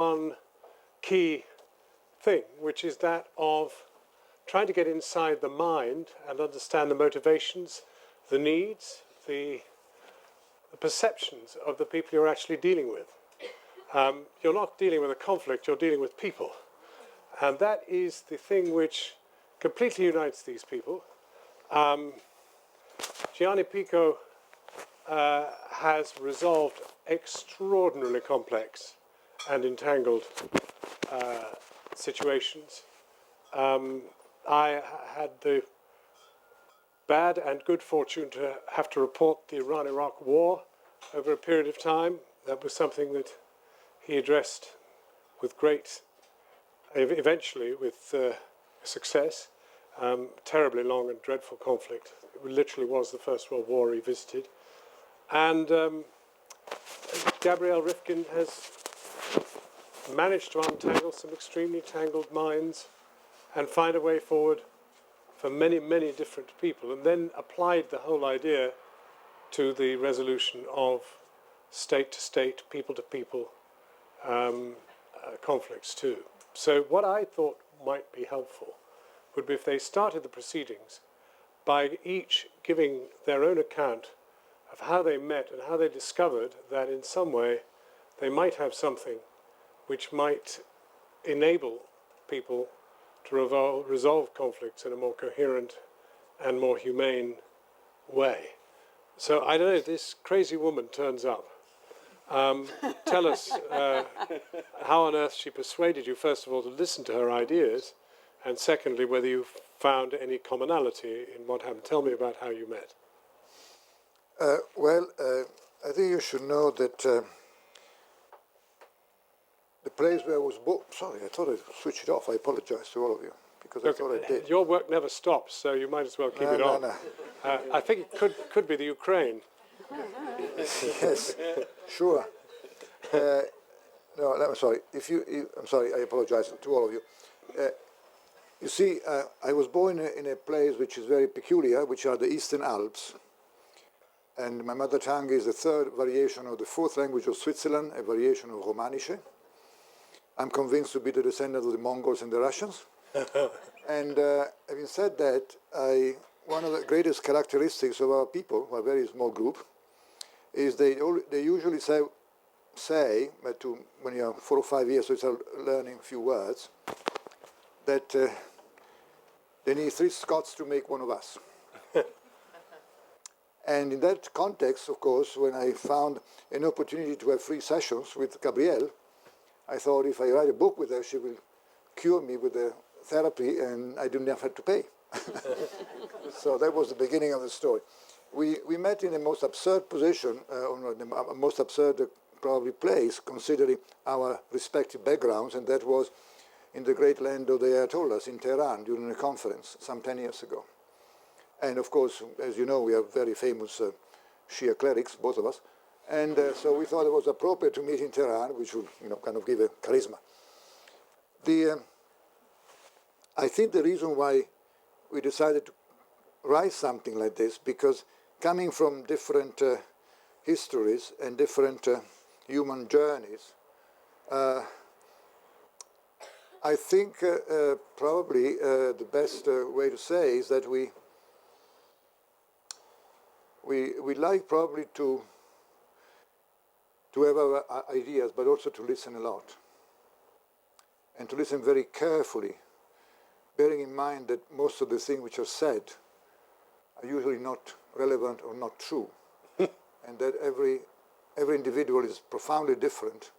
one key thing, which is that of trying to get inside the mind and understand the motivations, the needs, the perceptions of the people you're actually dealing with. You're not dealing with a conflict, you're dealing with people. And that is the thing which completely unites these people. Gianni Pico has resolved extraordinarily complex and entangled situations. I had the bad and good fortune to have to report the Iran-Iraq war over a period of time. That was something that he addressed with great, eventually with success. Terribly long and dreadful conflict. It literally was the First World War he visited. And Gabrielle Rifkin has managed to untangle some extremely tangled minds and find a way forward for many, many different people, and then applied the whole idea to the resolution of state-to-state, people-to-people conflicts too. So what I thought might be helpful would be if they started the proceedings by each giving their own account of how they met and how they discovered that in some way they might have something which might enable people to resolve conflicts in a more coherent and more humane way. So I don't know, this crazy woman turns up. Tell us how on earth she persuaded you, first of all, to listen to her ideas, and secondly, whether you found any commonality in what happened. Tell me about how you met. I think you should know that the place where I was born... Sorry, I thought I switched it off. I apologize to all of you, because I thought I did. Your work never stops, so you might as well keep it on. I think it could be the Ukraine. Yes, sure. No, I'm sorry. I'm sorry, I apologize to all of you. You see, I was born in a place which is very peculiar, which are the Eastern Alps. And my mother tongue is the third variation of the fourth language of Switzerland, a variation of Romanische. I'm convinced to be the descendant of the Mongols and the Russians. And having said that, one of the greatest characteristics of our people, a very small group, is they usually say but when you're 4 or 5 years, so you start learning a few words, that they need 3 Scots to make one of us. And in that context, of course, when I found an opportunity to have free sessions with Gabrielle, I thought if I write a book with her, she will cure me with the therapy and I didn't have to pay. So that was the beginning of the story. We met in the most absurd position, or the most absurd probably place, considering our respective backgrounds, and that was in the great land of the Ayatollahs in Tehran during a conference some 10 years ago. And of course, as you know, we are very famous Shia clerics, both of us, and so we thought it was appropriate to meet in Tehran, which would, kind of give a charisma. I think the reason why we decided to write something like this, because coming from different histories and different human journeys, I think probably the best way to say is that we like probably to have our ideas, but also to listen a lot, and to listen very carefully, bearing in mind that most of the things which are said are usually not relevant or not true, and that every individual is profoundly different,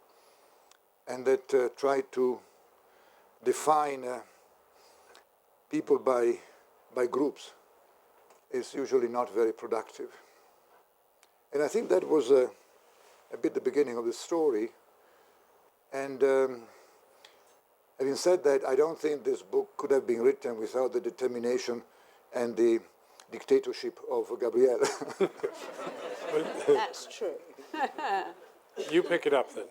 and that try to define people by groups is usually not very productive. And I think that was a bit the beginning of the story. And having said that, I don't think this book could have been written without the determination and the dictatorship of Gabrielle. That's true. You pick it up then.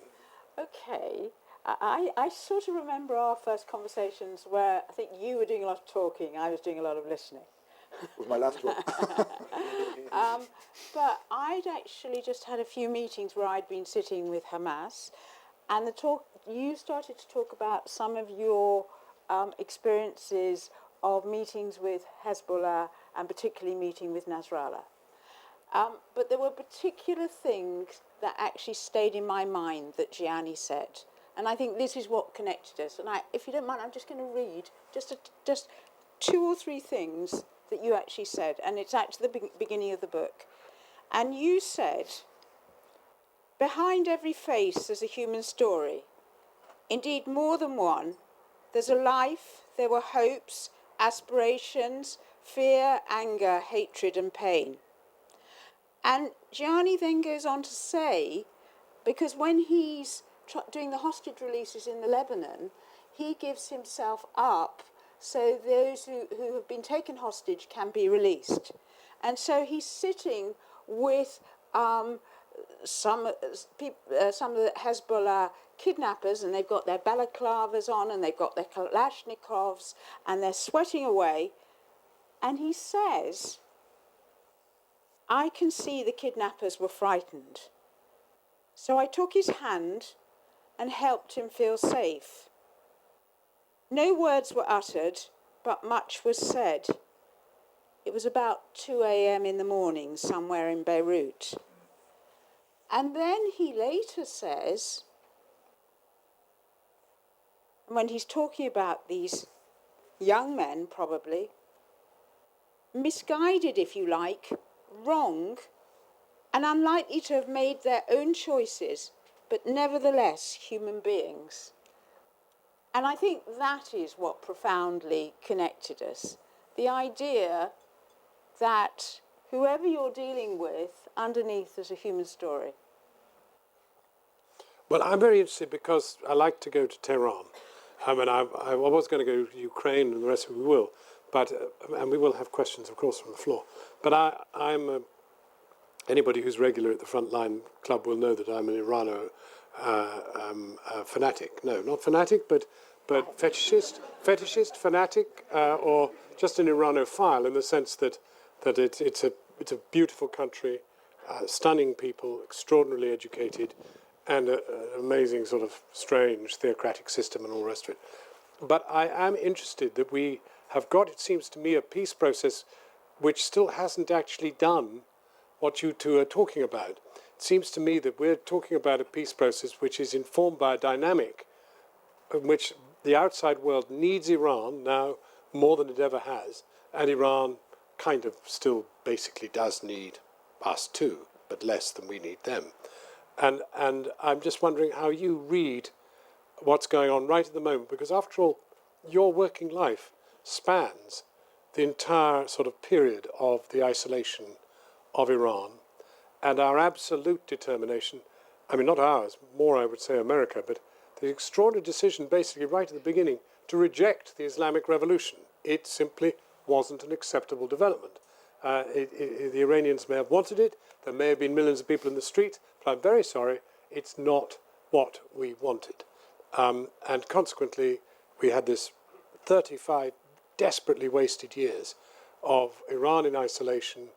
Okay. I sort of remember our first conversations where I think you were doing a lot of talking, I was doing a lot of listening. It was my last one. But I'd actually just had a few meetings where I'd been sitting with Hamas, And you started to talk about some of your experiences of meetings with Hezbollah and particularly meeting with Nasrallah. But there were particular things that actually stayed in my mind that Gianni said. And I think this is what connected us. And if you don't mind, I'm just going to read just 2 or 3 things that you actually said. And it's actually the beginning of the book. And you said, behind every face there's a human story. Indeed, more than one. There's a life, there were hopes, aspirations, fear, anger, hatred, and pain. And Gianni then goes on to say, because when he's doing the hostage releases in the Lebanon, he gives himself up so those who have been taken hostage can be released. And so he's sitting with some of the Hezbollah kidnappers, and they've got their balaclavas on and they've got their Kalashnikovs and they're sweating away. And he says, I can see the kidnappers were frightened. So I took his hand and helped him feel safe. No words were uttered, but much was said. It was about 2 a.m. in the morning, somewhere in Beirut. And then he later says, when he's talking about these young men, probably, misguided, if you like, wrong, and unlikely to have made their own choices, but nevertheless human beings. And I think that is what profoundly connected us. The idea that whoever you're dealing with, underneath there's a human story. Well, I'm very interested because I like to go to Tehran. I mean, I was going to go to Ukraine, and the rest of it we will, but and we will have questions, of course, from the floor. But anybody who's regular at the Frontline Club will know that I'm an Irano fanatic. No, not fanatic, but fetishist, fanatic, or just an Iranophile in the sense that it's a beautiful country, stunning people, extraordinarily educated, and an amazing sort of strange theocratic system and all the rest of it. But I am interested that we have got, it seems to me, a peace process which still hasn't actually done what you two are talking about. It seems to me that we're talking about a peace process which is informed by a dynamic in which the outside world needs Iran now more than it ever has, and Iran kind of still basically does need us too, but less than we need them. And I'm just wondering how you read what's going on right at the moment, because after all, your working life spans the entire sort of period of the isolation of Iran and our absolute determination, I mean, not ours, more I would say America, but the extraordinary decision basically right at the beginning to reject the Islamic Revolution. It simply wasn't an acceptable development. The Iranians may have wanted it, there may have been millions of people in the street, but I'm very sorry, it's not what we wanted. And consequently, we had this 35 desperately wasted years of Iran in isolation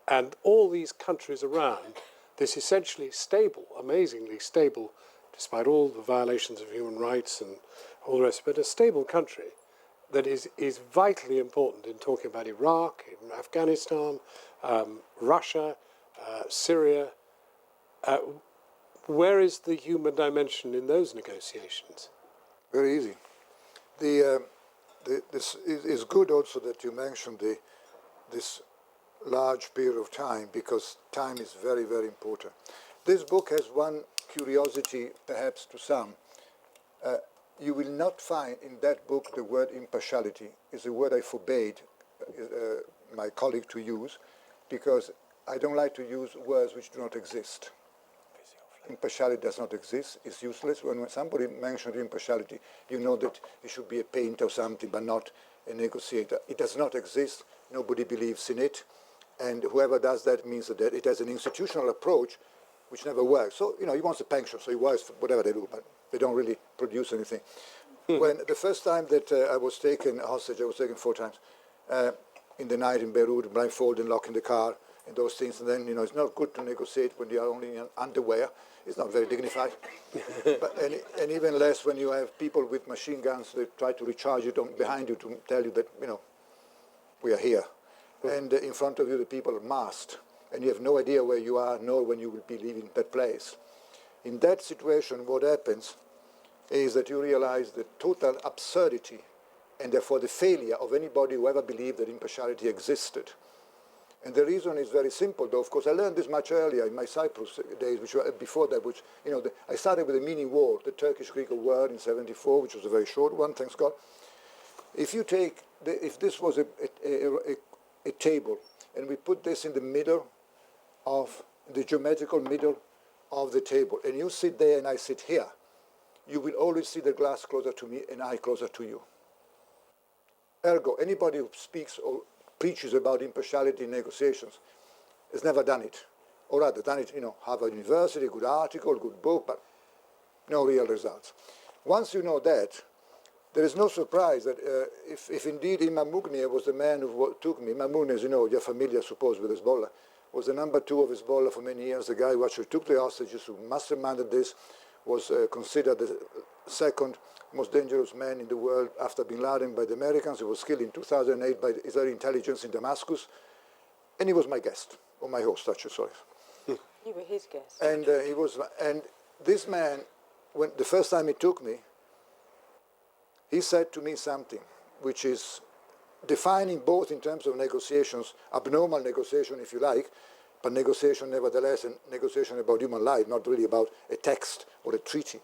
and all these countries around, this essentially stable, amazingly stable, despite all the violations of human rights and all the rest, but a stable country that is vitally important in talking about Iraq, in Afghanistan, Russia, Syria. Where is the human dimension in those negotiations? Very easy. This is good also that you mentioned this large period of time, because time is very, very important. This book has one curiosity, perhaps to some. You will not find in that book the word impartiality. It's a word I forbade my colleague to use, because I don't like to use words which do not exist. Impartiality does not exist. It's useless. When somebody mentions impartiality, you know that it should be a painter or something, but not a negotiator. It does not exist. Nobody believes in it. And whoever does that means that it has an institutional approach which never works. So, he wants a pension, so he works for whatever they do, but they don't really produce anything. When the first time that I was taken hostage, I was taken 4 times, in the night in Beirut, blindfolded and locked in the car, and those things. And then, it's not good to negotiate when you are only in underwear. It's not very dignified. and even less when you have people with machine guns that try to recharge it behind you to tell you that, we are here. And in front of you, the people are masked, and you have no idea where you are, nor when you will be leaving that place. In that situation, what happens is that you realize the total absurdity and therefore the failure of anybody who ever believed that impartiality existed. And the reason is very simple, though. Of course, I learned this much earlier in my Cyprus days, which were before that, which, I started with a mini war, the Turkish-Greek War in '74, which was a very short one, thanks God. If you take, if this was a table, and we put this in the middle of, the geometrical middle of the table, and you sit there and I sit here, you will always see the glass closer to me and I closer to you. Ergo, anybody who speaks or preaches about impartiality in negotiations has never done it. Or rather, done it, Harvard University, good article, good book, but no real results. Once you know that, there is no surprise that if indeed Imam Mughni was the man who took me, Imam Mughni, as you know, you're familiar, I suppose, with Hezbollah, was the number 2 of Hezbollah for many years, the guy who actually took the hostages, who masterminded this, was considered the second most dangerous man in the world after bin Laden by the Americans. He was killed in 2008 by the Israeli intelligence in Damascus. And he was my guest, or my host, actually, sorry. You were his guest. And and this man, when the first time he took me, he said to me something which is defining both in terms of negotiations, abnormal negotiation if you like, but negotiation nevertheless, and negotiation about human life, not really about a text or a treaty.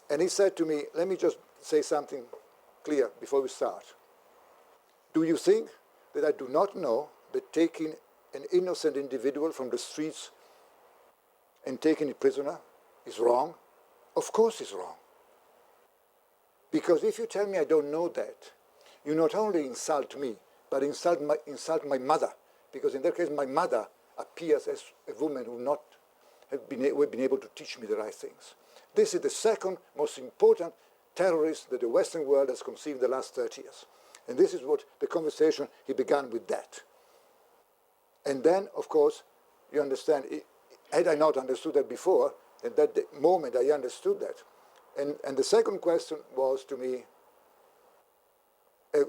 And he said to me, let me just say something clear before we start. Do you think that I do not know that taking an innocent individual from the streets and taking a prisoner is wrong? Of course it's wrong. Because if you tell me I don't know that, you not only insult me, but insult my mother. Because in that case, my mother appears as a woman who have been able to teach me the right things. This is the second most important terrorist that the Western world has conceived the last 30 years. And this is what the conversation, he began with that. And then, of course, you understand, had I not understood that before, at that moment I understood that. And the second question was to me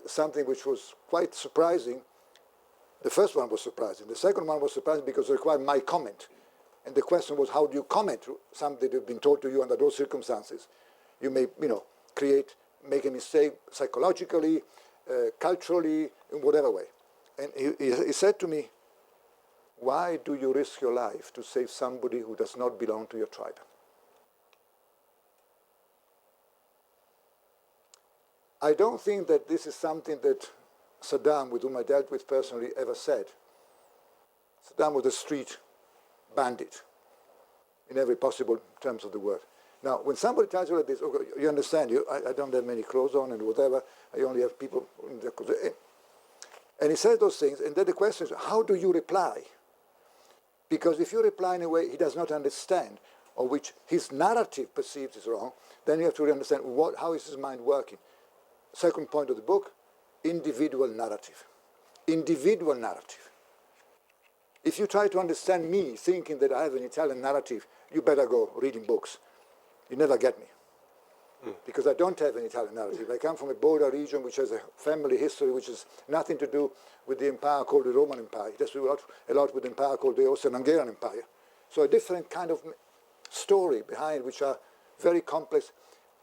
something which was quite surprising. The first one was surprising. The second one was surprising because it required my comment. And the question was, how do you comment to something that has been told to you under those circumstances? You may, make a mistake psychologically, culturally, in whatever way. And he said to me, why do you risk your life to save somebody who does not belong to your tribe? I don't think that this is something that Saddam, with whom I dealt with personally, ever said. Saddam was a street bandit in every possible terms of the word. Now, when somebody tells you like this, okay, you understand, I don't have many clothes on and whatever, I only have people in their clothes. And he said those things, and then the question is, how do you reply? Because if you reply in a way he does not understand, or which his narrative perceives is wrong, then you have to really understand how is his mind working. Second point of the book, individual narrative. Individual narrative. If you try to understand me thinking that I have an Italian narrative, you better go reading books. You never get me. Because I don't have an Italian narrative. I come from a border region which has a family history which has nothing to do with the empire called the Roman Empire. It has to do a lot with the empire called the Austrian-Hungarian Empire. So a different kind of story behind which are very complex.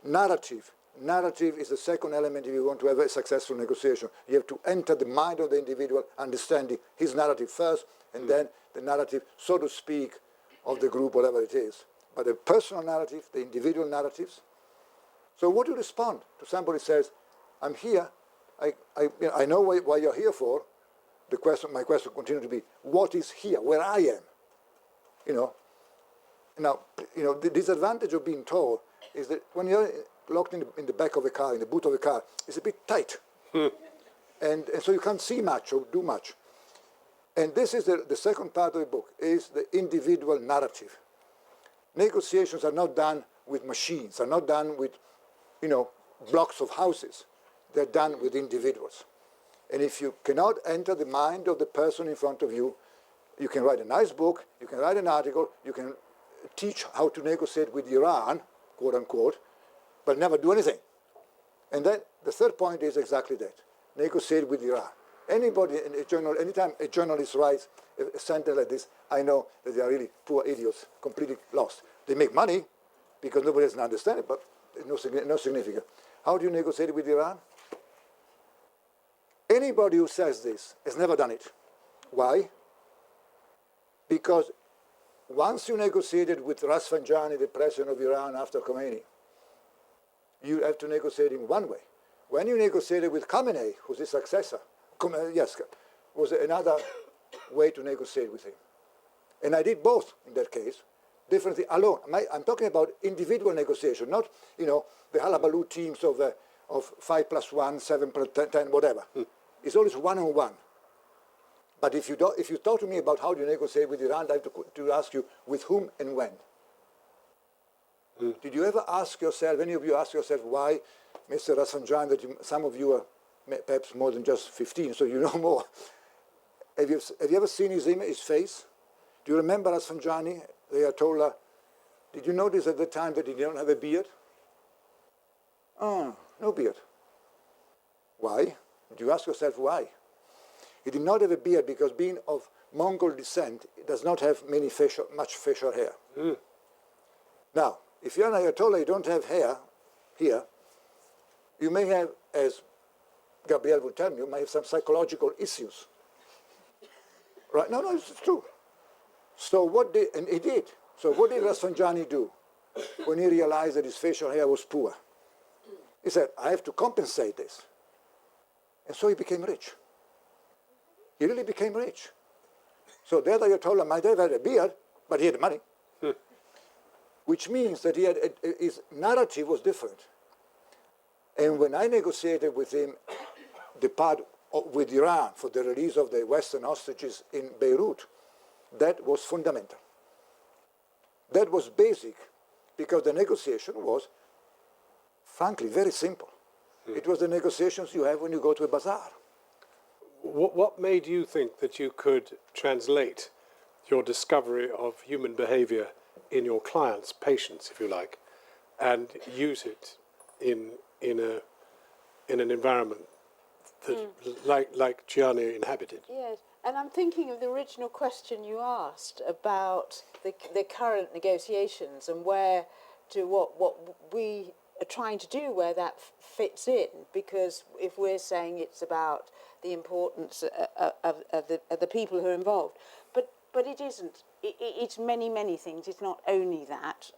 Narrative. Narrative is the second element if you want to have a successful negotiation. You have to enter the mind of the individual, understanding his narrative first, and then the narrative, so to speak, of the group, whatever it is. But the personal narrative, the individual narratives. So what do you respond to somebody who says, I'm here, I know why you're here for. My question continues to be, what is here, where I am? Now, the disadvantage of being tall is that when you're locked in the back of a car, in the boot of a car, it's a bit tight. And so you can't see much or do much. And this is the second part of the book, is the individual narrative. Negotiations are not done with machines, are not done with, blocks of houses. They're done with individuals. And if you cannot enter the mind of the person in front of you, you can write a nice book, you can write an article, you can teach how to negotiate with Iran, quote unquote, but never do anything. And then the third point is exactly that. Negotiate with Iran. Anybody in a journal, anytime a journalist writes a sentence like this, I know that they are really poor idiots, completely lost. They make money because nobody doesn't understand it, but no significance. How do you negotiate with Iran? Anybody who says this has never done it. Why? Because once you negotiated with Rafsanjani, the president of Iran after Khomeini, you have to negotiate in one way. When you negotiated with Khamenei, who's his successor, was another way to negotiate with him. And I did both in that case, differently alone. I'm talking about individual negotiation, not the hullabaloo teams of 5 plus 1, 7 plus 10, whatever. It's always one-on-one. But if you talk to me about how you negotiate with Iran, I have to ask you with whom and when. Did you ever ask yourself, any of you ask yourself why Mr. Rafsanjani, that some of you are perhaps more than just 15, so you know more. Have you ever seen his image, his face? Do you remember Rafsanjani, the Ayatollah? Did you notice at the time that he didn't have a beard? Oh, no beard. Why? Did you ask yourself why? He did not have a beard because being of Mongol descent, he does not have much facial hair. Now, if you're an Ayatollah, you don't have hair here, you may have, as Gabriel would tell me, you may have some psychological issues. Right? No, it's true. So and he did. So what did Rafsanjani do when he realized that his facial hair was poor? He said, I have to compensate this. And so he became rich. He really became rich. So the other Ayatollah might have had a beard, but he had money. Which means that his narrative was different. And when I negotiated with him the part with Iran for the release of the Western hostages in Beirut, that was fundamental. That was basic, because the negotiation was, frankly, very simple. It was the negotiations you have when you go to a bazaar. What made you think that you could translate your discovery of human behavior in your clients' patients, if you like, and use it in an environment that like Gianni inhabited? Yes, and I'm thinking of the original question you asked about the current negotiations and what we are trying to do, where that fits in, because if we're saying it's about the importance of the people who are involved, but it isn't. It's many things. It's not only that,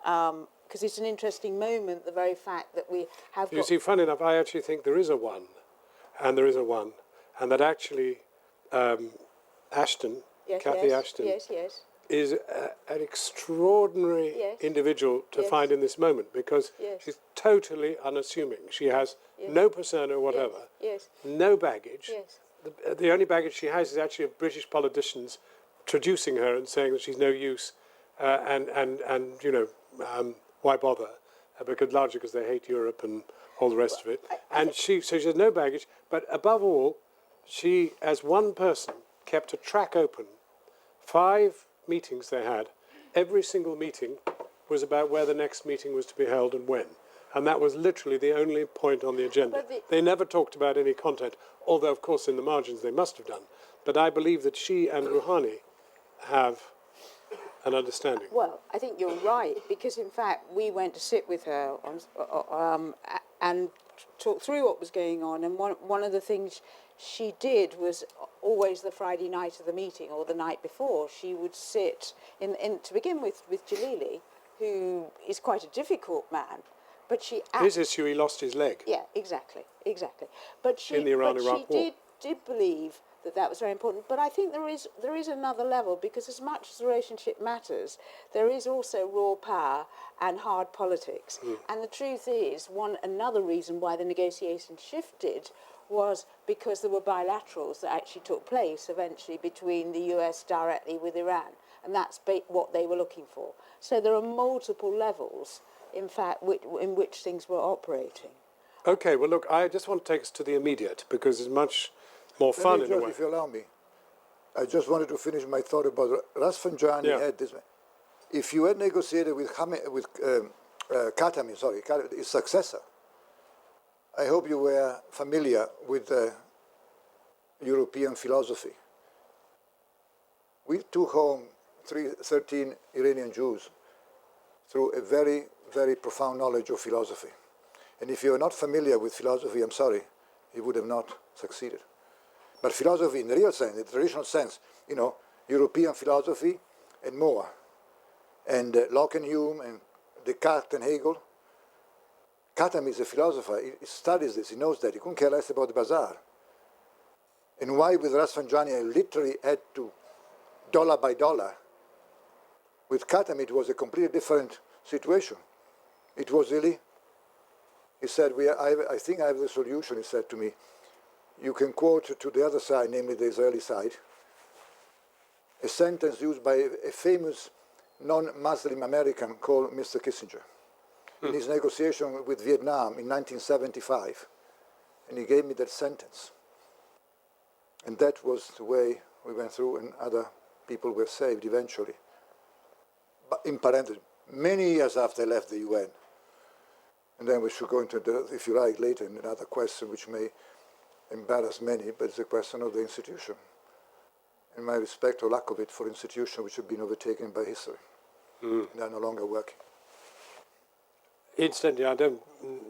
because it's an interesting moment, the very fact that we have. You see, funny enough, I actually think there is a one, and that actually Ashton, Cathy Ashton, is an extraordinary individual to find in this moment, because she's totally unassuming. She has no persona whatever, no baggage. The only baggage she has is actually of British politicians traducing her and saying that she's no use, and why bother? Largely because they hate Europe and all the rest of it. So she has no baggage, but above all, she, as one person, kept a track open. 5 meetings they had. Every single meeting was about where the next meeting was to be held and when. And that was literally the only point on the agenda. They never talked about any content, although, of course, in the margins they must have done. But I believe that she and Rouhani have an understanding. Well, I think you're right, because in fact we went to sit with her and talk through what was going on, and one of the things she did was always the Friday night of the meeting or the night before, she would sit to begin with Jalili, who is quite a difficult man, but she... His issue, he lost his leg. Yeah, exactly. But she, in the Iran-Iraq war. did believe that was very important. But I think there is another level, because as much as the relationship matters, there is also raw power and hard politics. And the truth is, another reason why the negotiation shifted was because there were bilaterals that actually took place eventually between the US directly with Iran. And that's what they were looking for. So there are multiple levels, in fact, in which things were operating. Okay, well, look, I just want to take us to the immediate, because as much more fun Let me in a just, way. if you allow me, I just wanted to finish my thought about Rafsanjani Yeah. had this. If you had negotiated with Khatami, his successor, I hope you were familiar with European philosophy. We took home 13 Iranian Jews through a very, very profound knowledge of philosophy. And if you're not familiar with philosophy, I'm sorry, you would have not succeeded. But philosophy in the real sense, in the traditional sense, you know, European philosophy and more. And Locke and Hume and Descartes and Hegel. Khatami is a philosopher. He studies this. He knows that. He couldn't care less about the bazaar. And why with Rafsanjani I literally had to, dollar by dollar. With Khatami it was a completely different situation. It was really, he said, I think I have the solution, he said to me. You can quote to the other side, namely the Israeli side, a sentence used by a famous non-Muslim American called Mr. Kissinger in his negotiation with Vietnam in 1975. And he gave me that sentence. And that was the way we went through, and other people were saved eventually. But in parentheses, many years after I left the UN. And then we should go into, if you like, later in another question which may embarrass many, but it's a question of the institution. And my respect or lack of it for institutions which have been overtaken by history. And are no longer working. Incidentally, I don't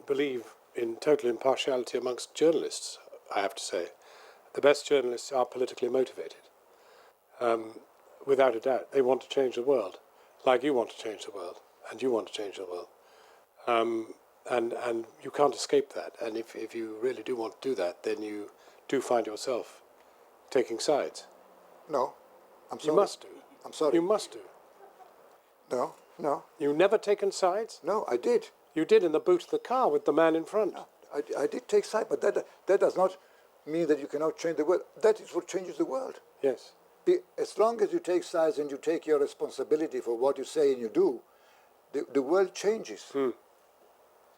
believe in total impartiality amongst journalists, I have to say. The best journalists are politically motivated. Without a doubt. They want to change the world, like you want to change the world, and you want to change the world. And you can't escape that. And if you really do want to do that, then you do find yourself taking sides. No, I'm sorry. You must do. I'm sorry. You must do. No. You've never taken sides? No, I did. You did in the boot of the car with the man in front. No, I did take side, but that does not mean that you cannot change the world. That is what changes the world. Yes. As long as you take sides and you take your responsibility for what you say and you do, the world changes.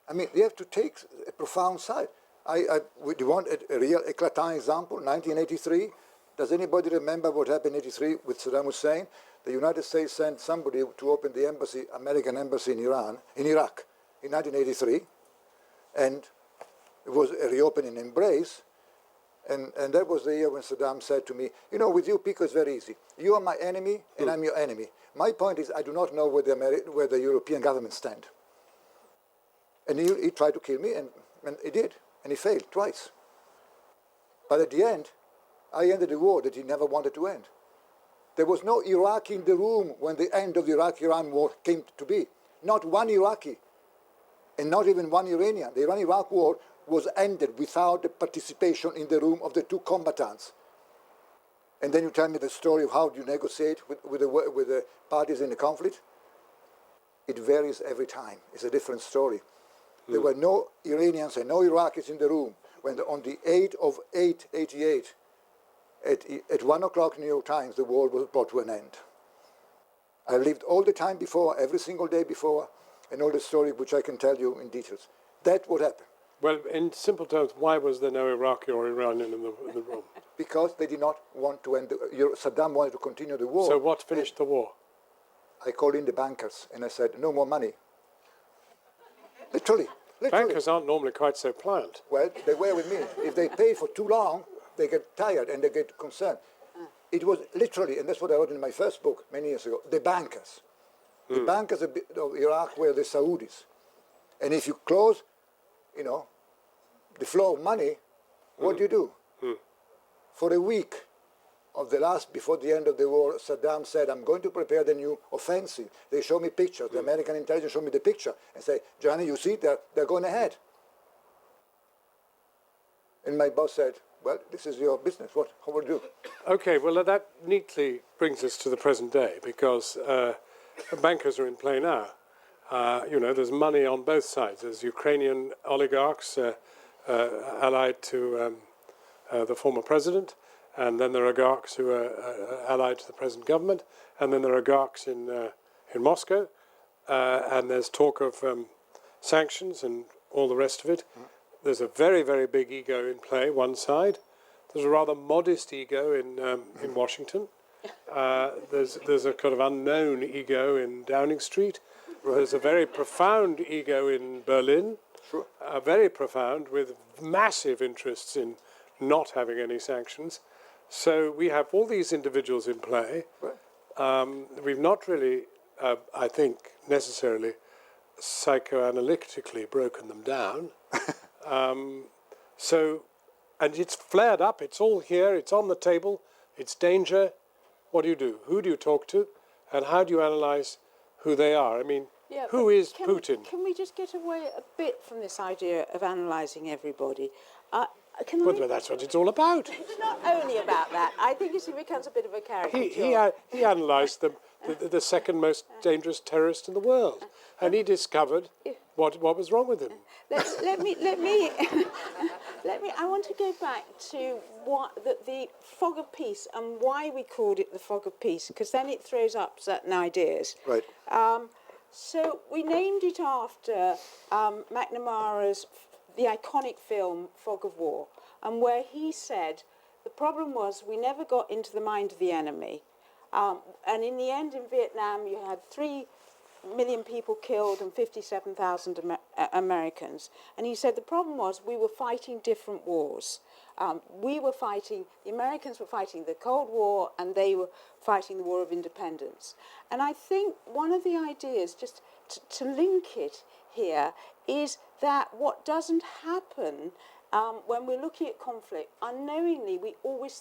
I mean, you have to take a profound side. Do you want a real éclatant example? 1983. Does anybody remember what happened in 83 with Saddam Hussein? The United States sent somebody to open the embassy, American embassy in Iraq, in 1983, and it was a reopening embrace. And that was the year when Saddam said to me, you know, with you, Pico, it's very easy. You are my enemy, and I'm your enemy. My point is, I do not know where the European governments stand. And he tried to kill me, and he did, and he failed twice. But at the end, I ended the war that he never wanted to end. There was no Iraqi in the room when the end of the Iraq-Iran war came to be. Not one Iraqi, and not even one Iranian. The Iran-Iraq war was ended without the participation in the room of the two combatants. And then you tell me the story of how you negotiate with the parties in the conflict. It varies every time. It's a different story. There were no Iranians and no Iraqis in the room when on the 8th of 8/88, at 1 o'clock New York Times, the war was brought to an end. I lived all the time before, every single day before, and all the story which I can tell you in details. That's what happened. Well, in simple terms, why was there no Iraqi or Iranian in the room? Because they did not want to end, Saddam wanted to continue the war. So what finished the war? I called in the bankers and I said, no more money. Literally. Bankers aren't normally quite so pliant. Well, they were with me. If they pay for too long, they get tired and they get concerned. It was literally, and that's what I wrote in my first book many years ago, the bankers. The bankers of Iraq were the Saudis. And if you close, you know, the flow of money, what do? For a week of the last, before the end of the war, Saddam said, I'm going to prepare the new offensive. They show me pictures. The American intelligence showed me the picture and say, Gianni, you see, they're going ahead. And my boss said, well, this is your business. What will you do? Okay, well, that neatly brings us to the present day because bankers are in play now. You know, there's money on both sides. There's Ukrainian oligarchs allied to the former president, and then there are oligarchs who are allied to the present government, and then there are oligarchs in Moscow, and there's talk of sanctions and all the rest of it. There's a very, very big ego in play, one side. There's a rather modest ego in Washington. There's a kind of unknown ego in Downing Street. Right. There's a very profound ego in Berlin. Sure. Very profound, with massive interests in not having any sanctions. So we have all these individuals in play. Right. We've not really, I think, necessarily psychoanalytically broken them down. And it's flared up, it's all here, it's on the table, it's danger. What do? Who do you talk to? And how do you analyze who they are? I mean, who is Putin? Can we just get away a bit from this idea of analysing everybody? Well, that's what it's all about. It's not only about that. I think it becomes a bit of a caricature. He analysed the second most dangerous terrorist in the world, and he discovered what was wrong with him. Let me. I want to go back to the fog of peace and why we called it the fog of peace, because then it throws up certain ideas. Right. So we named it after McNamara's the iconic film Fog of War, and where he said the problem was we never got into the mind of the enemy, and in the end in Vietnam you had 3 million people killed and 57,000 Americans. And he said the problem was we were fighting different wars. The Americans were fighting the Cold War and they were fighting the War of Independence. And I think one of the ideas, just to link it here, is that what doesn't happen when we're looking at conflict, unknowingly we always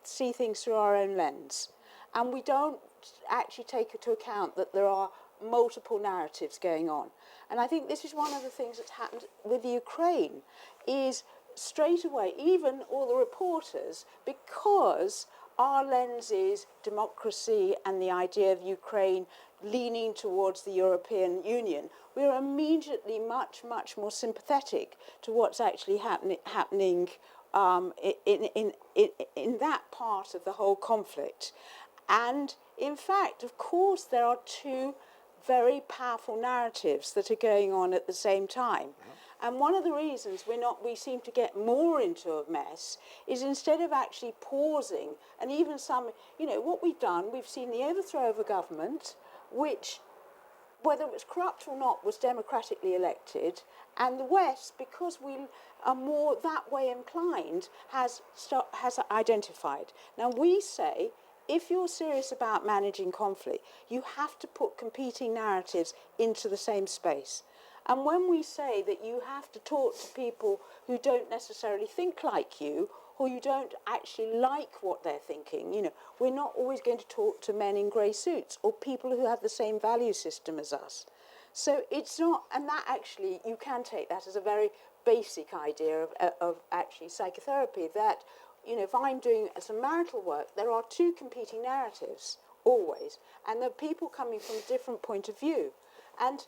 see things through our own lens. And we don't actually take into account that there are multiple narratives going on. And I think this is one of the things that's happened with Ukraine, is straight away, even all the reporters, because our lens is democracy and the idea of Ukraine leaning towards the European Union, we're immediately much, much more sympathetic to what's actually happening in that part of the whole conflict. And in fact, of course, there are 2 very powerful narratives that are going on at the same time. Mm-hmm. And one of the reasons we seem to get more into a mess is instead of actually pausing, and even what we've done, we've seen the overthrow of a government which, whether it was corrupt or not, was democratically elected, and the West, because we are more that way inclined, has identified. Now we say, if you're serious about managing conflict, you have to put competing narratives into the same space. And when we say that you have to talk to people who don't necessarily think like you, or you don't actually like what they're thinking, we're not always going to talk to men in grey suits or people who have the same value system as us. So it's not, and that actually, you can take that as a very basic idea of actually psychotherapy, that if I'm doing some marital work, there are 2 competing narratives, always, and they're people coming from a different point of view. And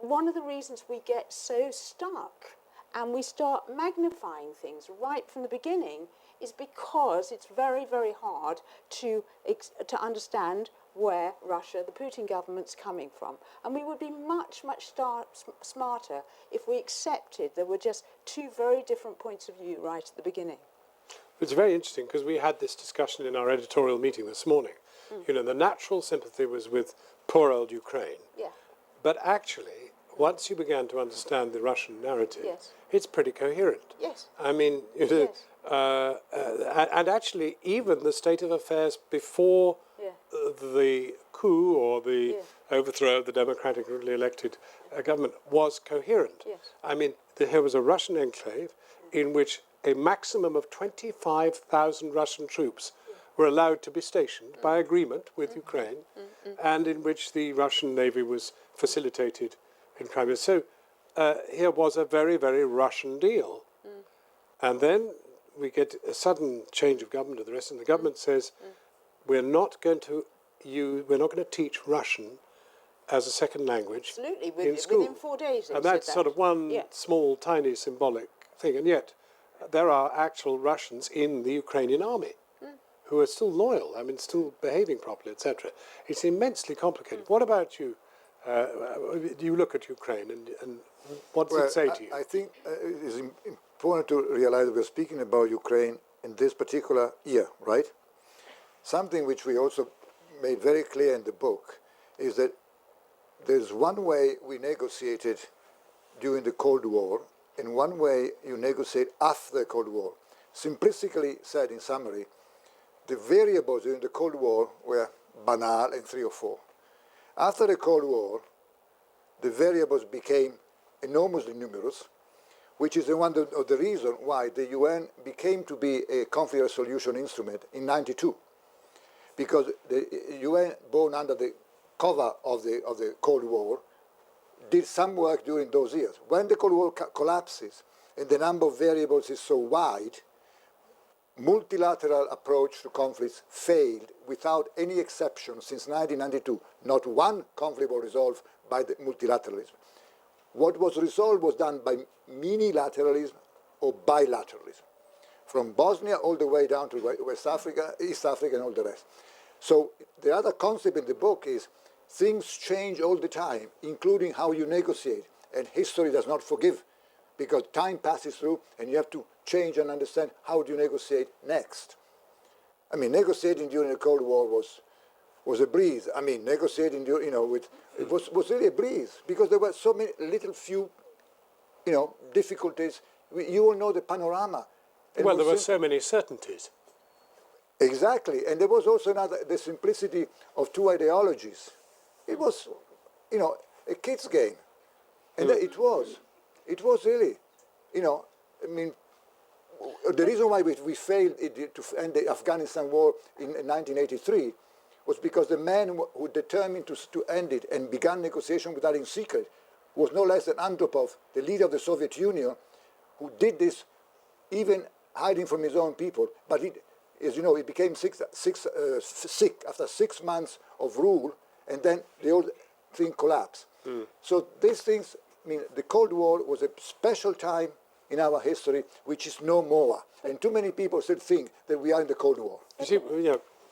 one of the reasons we get so stuck and we start magnifying things right from the beginning is because it's very, very hard to understand where Russia, the Putin government's coming from. And we would be much, much smarter if we accepted there were just 2 very different points of view right at the beginning. It's very interesting because we had this discussion in our editorial meeting this morning. The natural sympathy was with poor old Ukraine. Yeah. But actually, once you began to understand the Russian narrative, yes. It's pretty coherent. Yes. I mean, yes. And actually, even the state of affairs before the coup or the overthrow of the democratically elected government was coherent. Yes. I mean, there was a Russian enclave in which a maximum of 25,000 Russian troops were allowed to be stationed by agreement with Ukraine, and in which the Russian Navy was facilitated in Crimea. So here was a very, very Russian deal. And then we get a sudden change of government of the rest, and the government says, we're not going to teach Russian as a second language in school. Within 4 days. And that's sort of one small, tiny symbolic thing. And yet, there are actual Russians in the Ukrainian army who are still loyal, still behaving properly, etc. It's immensely complicated. What about you? Do you look at Ukraine and what does it say to you? I think it is important to realize we're speaking about Ukraine in this particular year, right? Something which we also made very clear in the book is that there's one way we negotiated during the Cold War and one way you negotiate after the Cold War. Simplistically said, in summary, the variables during the Cold War were banal and 3 or 4. After the Cold War, the variables became enormously numerous, which is one of the reasons why the UN became to be a conflict resolution instrument in '92, because the UN, born under the cover of the Cold War, did some work during those years. When the Cold War collapses and the number of variables is so wide, multilateral approach to conflicts failed without any exception since 1992. Not one conflict was resolved by the multilateralism. What was resolved was done by minilateralism or bilateralism, from Bosnia all the way down to West Africa, East Africa, and all the rest. So the other concept in the book is things change all the time, including how you negotiate, and history does not forgive, because time passes through and you have to change and understand how do you negotiate next. I mean, negotiating during the Cold War was a breeze. I mean, negotiating during, it was really a breeze, because there were so many little few, difficulties. You all know the panorama. Well, there were so many certainties. Exactly, and there was also the simplicity of two ideologies. It was, a kid's game, and it was really, I mean, the reason why we failed to end the Afghanistan war in 1983 was because the man who determined to end it and began negotiation with that in secret was no less than Andropov, the leader of the Soviet Union, who did this even hiding from his own people. But as you know, he became sick after 6 months of rule, and then the whole thing collapsed. So these things, I mean, the Cold War was a special time in our history, which is no more. And too many people still think that we are in the Cold War. You see,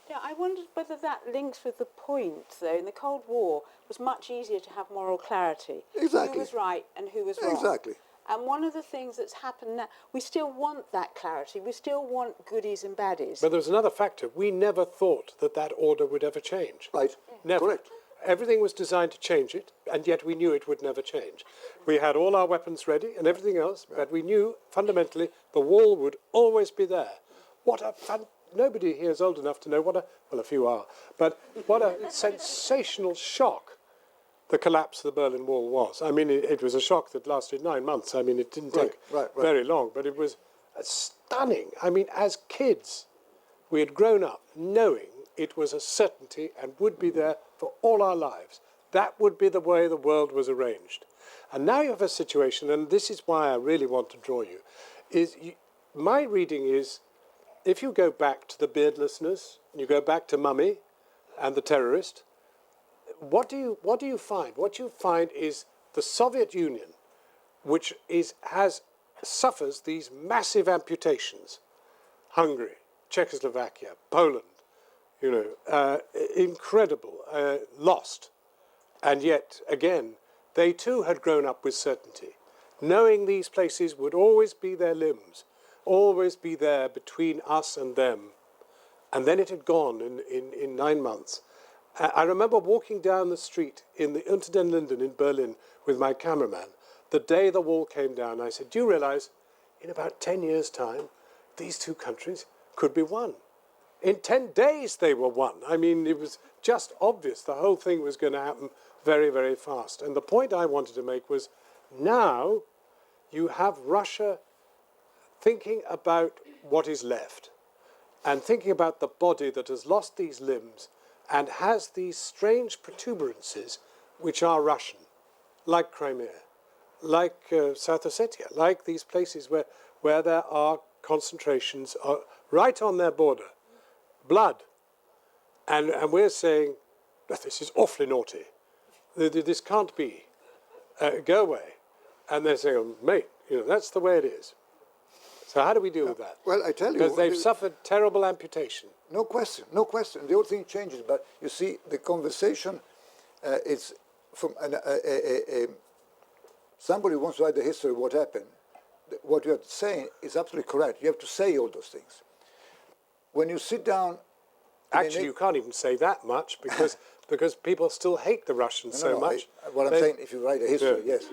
Yeah, I wondered whether that links with the point, though. In the Cold War, it was much easier to have moral clarity. Exactly. Who was right and who was wrong. Exactly. And one of the things that's happened now, we still want that clarity. We still want goodies and baddies. but there was another factor. We never thought that order would ever change. Right? Never. Correct. Everything was designed to change it, and yet we knew it would never change. We had all our weapons ready and everything else, but we knew fundamentally the wall would always be there. Nobody here is old enough to know well, a few are, but what a sensational shock the collapse of the Berlin Wall was. I mean, it was a shock that lasted 9 months. I mean, it didn't take very long, but it was stunning. I mean, as kids, we had grown up knowing it was a certainty and would be there for all our lives. That would be the way the world was arranged. And now you have a situation, and this is why I really want to draw you, my reading is, if you go back to the beardlessness, and you go back to Mummy and the terrorist, what do you find? What you find is the Soviet Union, which suffers these massive amputations. Hungary, Czechoslovakia, Poland, incredible, lost. And yet, again, they too had grown up with certainty, knowing these places would always be their limbs, always be there between us and them. And then it had gone in 9 months. I remember walking down the street in the Unter den Linden in Berlin with my cameraman the day the wall came down. I said, do you realize in about 10 years' time, these two countries could be one? In 10 days they were one. I mean, it was just obvious the whole thing was going to happen very, very fast. And the point I wanted to make was, now you have Russia thinking about what is left and thinking about the body that has lost these limbs and has these strange protuberances which are Russian, like Crimea, like South Ossetia, like these places where there are concentrations right on their border, blood. And we're saying, this is awfully naughty. This can't be. Go away. And they're saying, mate, that's the way it is. So how do we deal with that? Well, I tell you... Because they've suffered terrible amputation. No question, no question. The whole thing changes, but you see, the conversation is from somebody wants to write the history of what happened. what you're saying is absolutely correct. You have to say all those things. When you sit down... Actually, you can't even say that much because people still hate the Russians so much. What I'm saying, if you write a history, yes.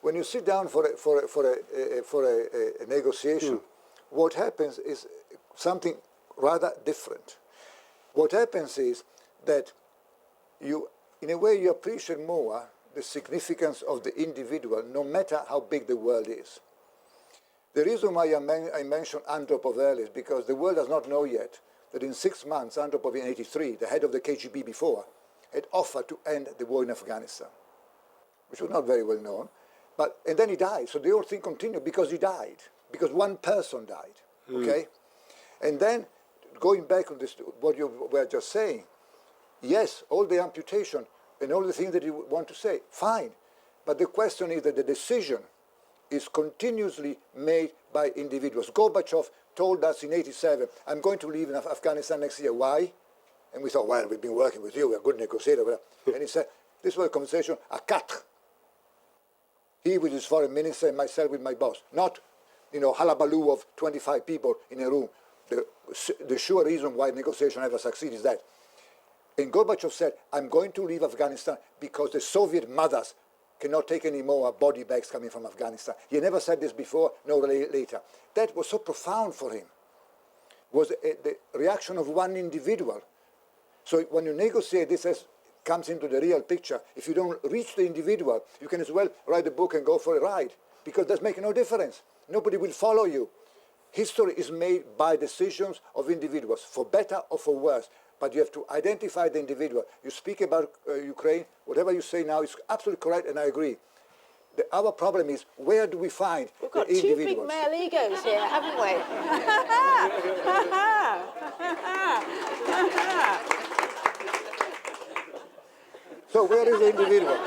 When you sit down for a negotiation, what happens is something rather different. What happens is that you, in a way, you appreciate more the significance of the individual, no matter how big the world is. The reason why I mentioned Andropov earlier is because the world does not know yet that in 6 months, Andropov in '83, the head of the KGB before, had offered to end the war in Afghanistan, which was not very well known. And then he died, so the whole thing continued because he died, because one person died, okay? And then, going back on this, what you were just saying, yes, all the amputation and all the things that you want to say, fine. But the question is that the decision is continuously made by individuals. Gorbachev told us in '87, I'm going to leave in Afghanistan next year. Why? And we thought, well, we've been working with you, we're a good negotiator. And he said, this was a conversation à quatre. He with his foreign minister and myself with my boss. Not, hullabaloo of 25 people in a room. The sure reason why negotiation ever succeed is that. And Gorbachev said, I'm going to leave Afghanistan because the Soviet mothers cannot take any more body bags coming from Afghanistan. He never said this before, nor later. That was so profound for him. Was the reaction of one individual. So when you negotiate, this comes into the real picture. If you don't reach the individual, you can as well write a book and go for a ride, because that's making no difference. Nobody will follow you. History is made by decisions of individuals, for better or for worse. But you have to identify the individual. You speak about Ukraine, whatever you say now is absolutely correct, and I agree. Our problem is, where do we find We've got the two individuals? big male egos here, haven't we? So where is the individual?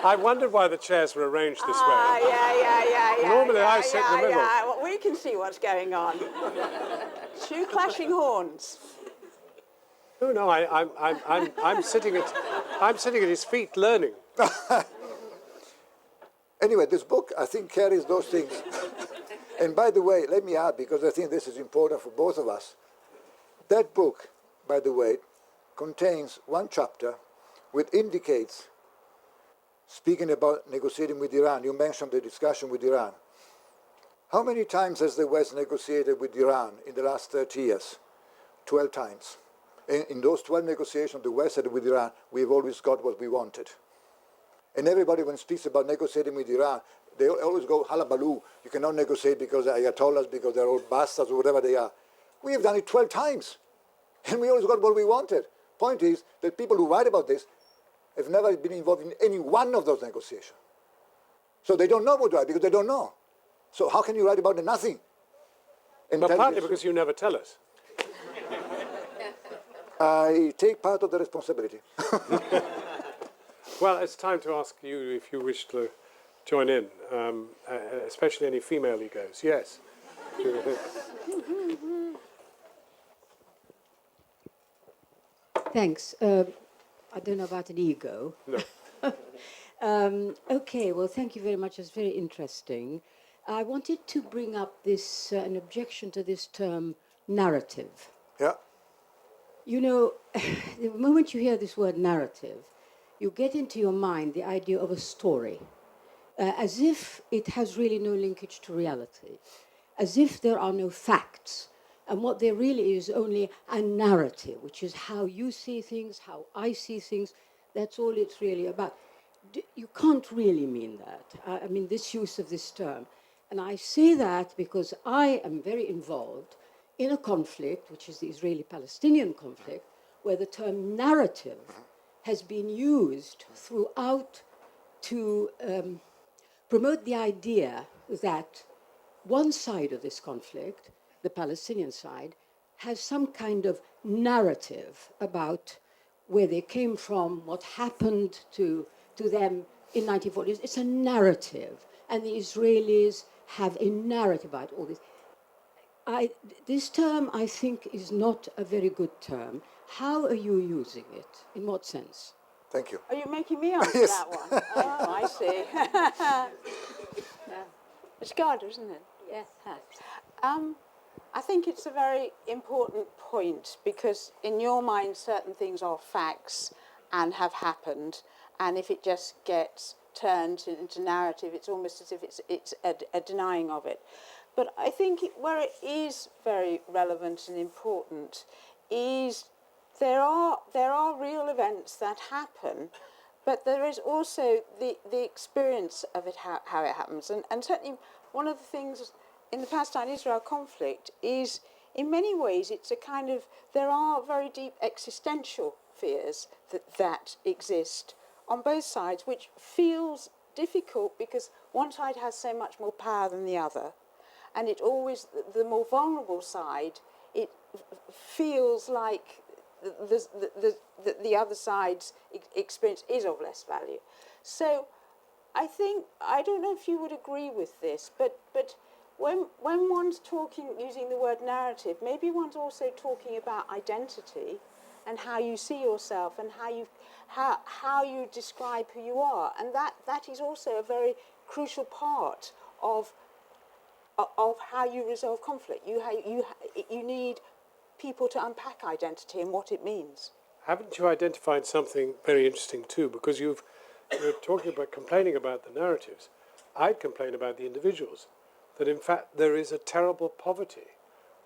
I wondered why the chairs were arranged this way. Yeah. Normally I sit in the middle. Well, we can see what's going on. Two clashing horns. No, I'm sitting at his feet learning. Anyway, this book, I think, carries those things. And by the way, let me add, because I think this is important for both of us. That book, by the way, contains one chapter which indicates, speaking about negotiating with Iran, you mentioned the discussion with Iran. How many times has the West negotiated with Iran in the last 30 years? 12 times. And in those 12 negotiations the West had with Iran, we've always got what we wanted. And everybody, when speaks about negotiating with Iran, they always go, hullabaloo, you cannot negotiate because they're Ayatollahs, because they're all bastards, or whatever they are. We have done it 12 times, and we always got what we wanted. Point is that people who write about this have never been involved in any one of those negotiations. So they don't know what to write, because they don't know. So how can you write about nothing? And But partly because you never tell us. I take part of the responsibility. Well, it's time to ask you if you wish to join in, especially any female egos. Yes. Thanks. I don't know about an ego. No. Okay, well, thank you very much. It's very interesting. I wanted to bring up this an objection to this term, narrative. Yeah. You know, the moment you hear this word narrative, you get into your mind the idea of a story, as if it has really no linkage to reality, as if there are no facts, and what there really is only a narrative, which is how you see things, how I see things. That's all it's really about. You can't really mean that. I mean, this use of this term. And I say that because I am very involved in a conflict, which is the Israeli-Palestinian conflict, where the term narrative has been used throughout to promote the idea that one side of this conflict, the Palestinian side, has some kind of narrative about where they came from, what happened to them in 1940s. It's a narrative, and the Israelis have a narrative about all this. This term, I think, is not a very good term. How are you using it? In what sense? Thank you. Are you making me answer Yes. that one? Oh, I see. Yeah. It's God, isn't it? Yes. I think it's a very important point because in your mind certain things are facts and have happened, and if it just gets turned into narrative, it's almost as if it's a denying of it. But I think where it is very relevant and important is there are real events that happen, but there is also the experience of it, how it happens. And certainly one of the things in the Palestine-Israel conflict is, in many ways, it's a kind of, there are very deep existential fears that exist on both sides, which feels difficult because one side has so much more power than the other. And it always, the more vulnerable side, it feels like the other side's experience is of less value. So I think, I don't know if you would agree with this, but when one's talking, using the word narrative, maybe one's also talking about identity and how you see yourself and how you describe who you are. And that is also a very crucial part of how you resolve conflict. You need people to unpack identity and what it means. Haven't you identified something very interesting too? Because you're talking about complaining about the narratives. I'd complain about the individuals. That in fact there is a terrible poverty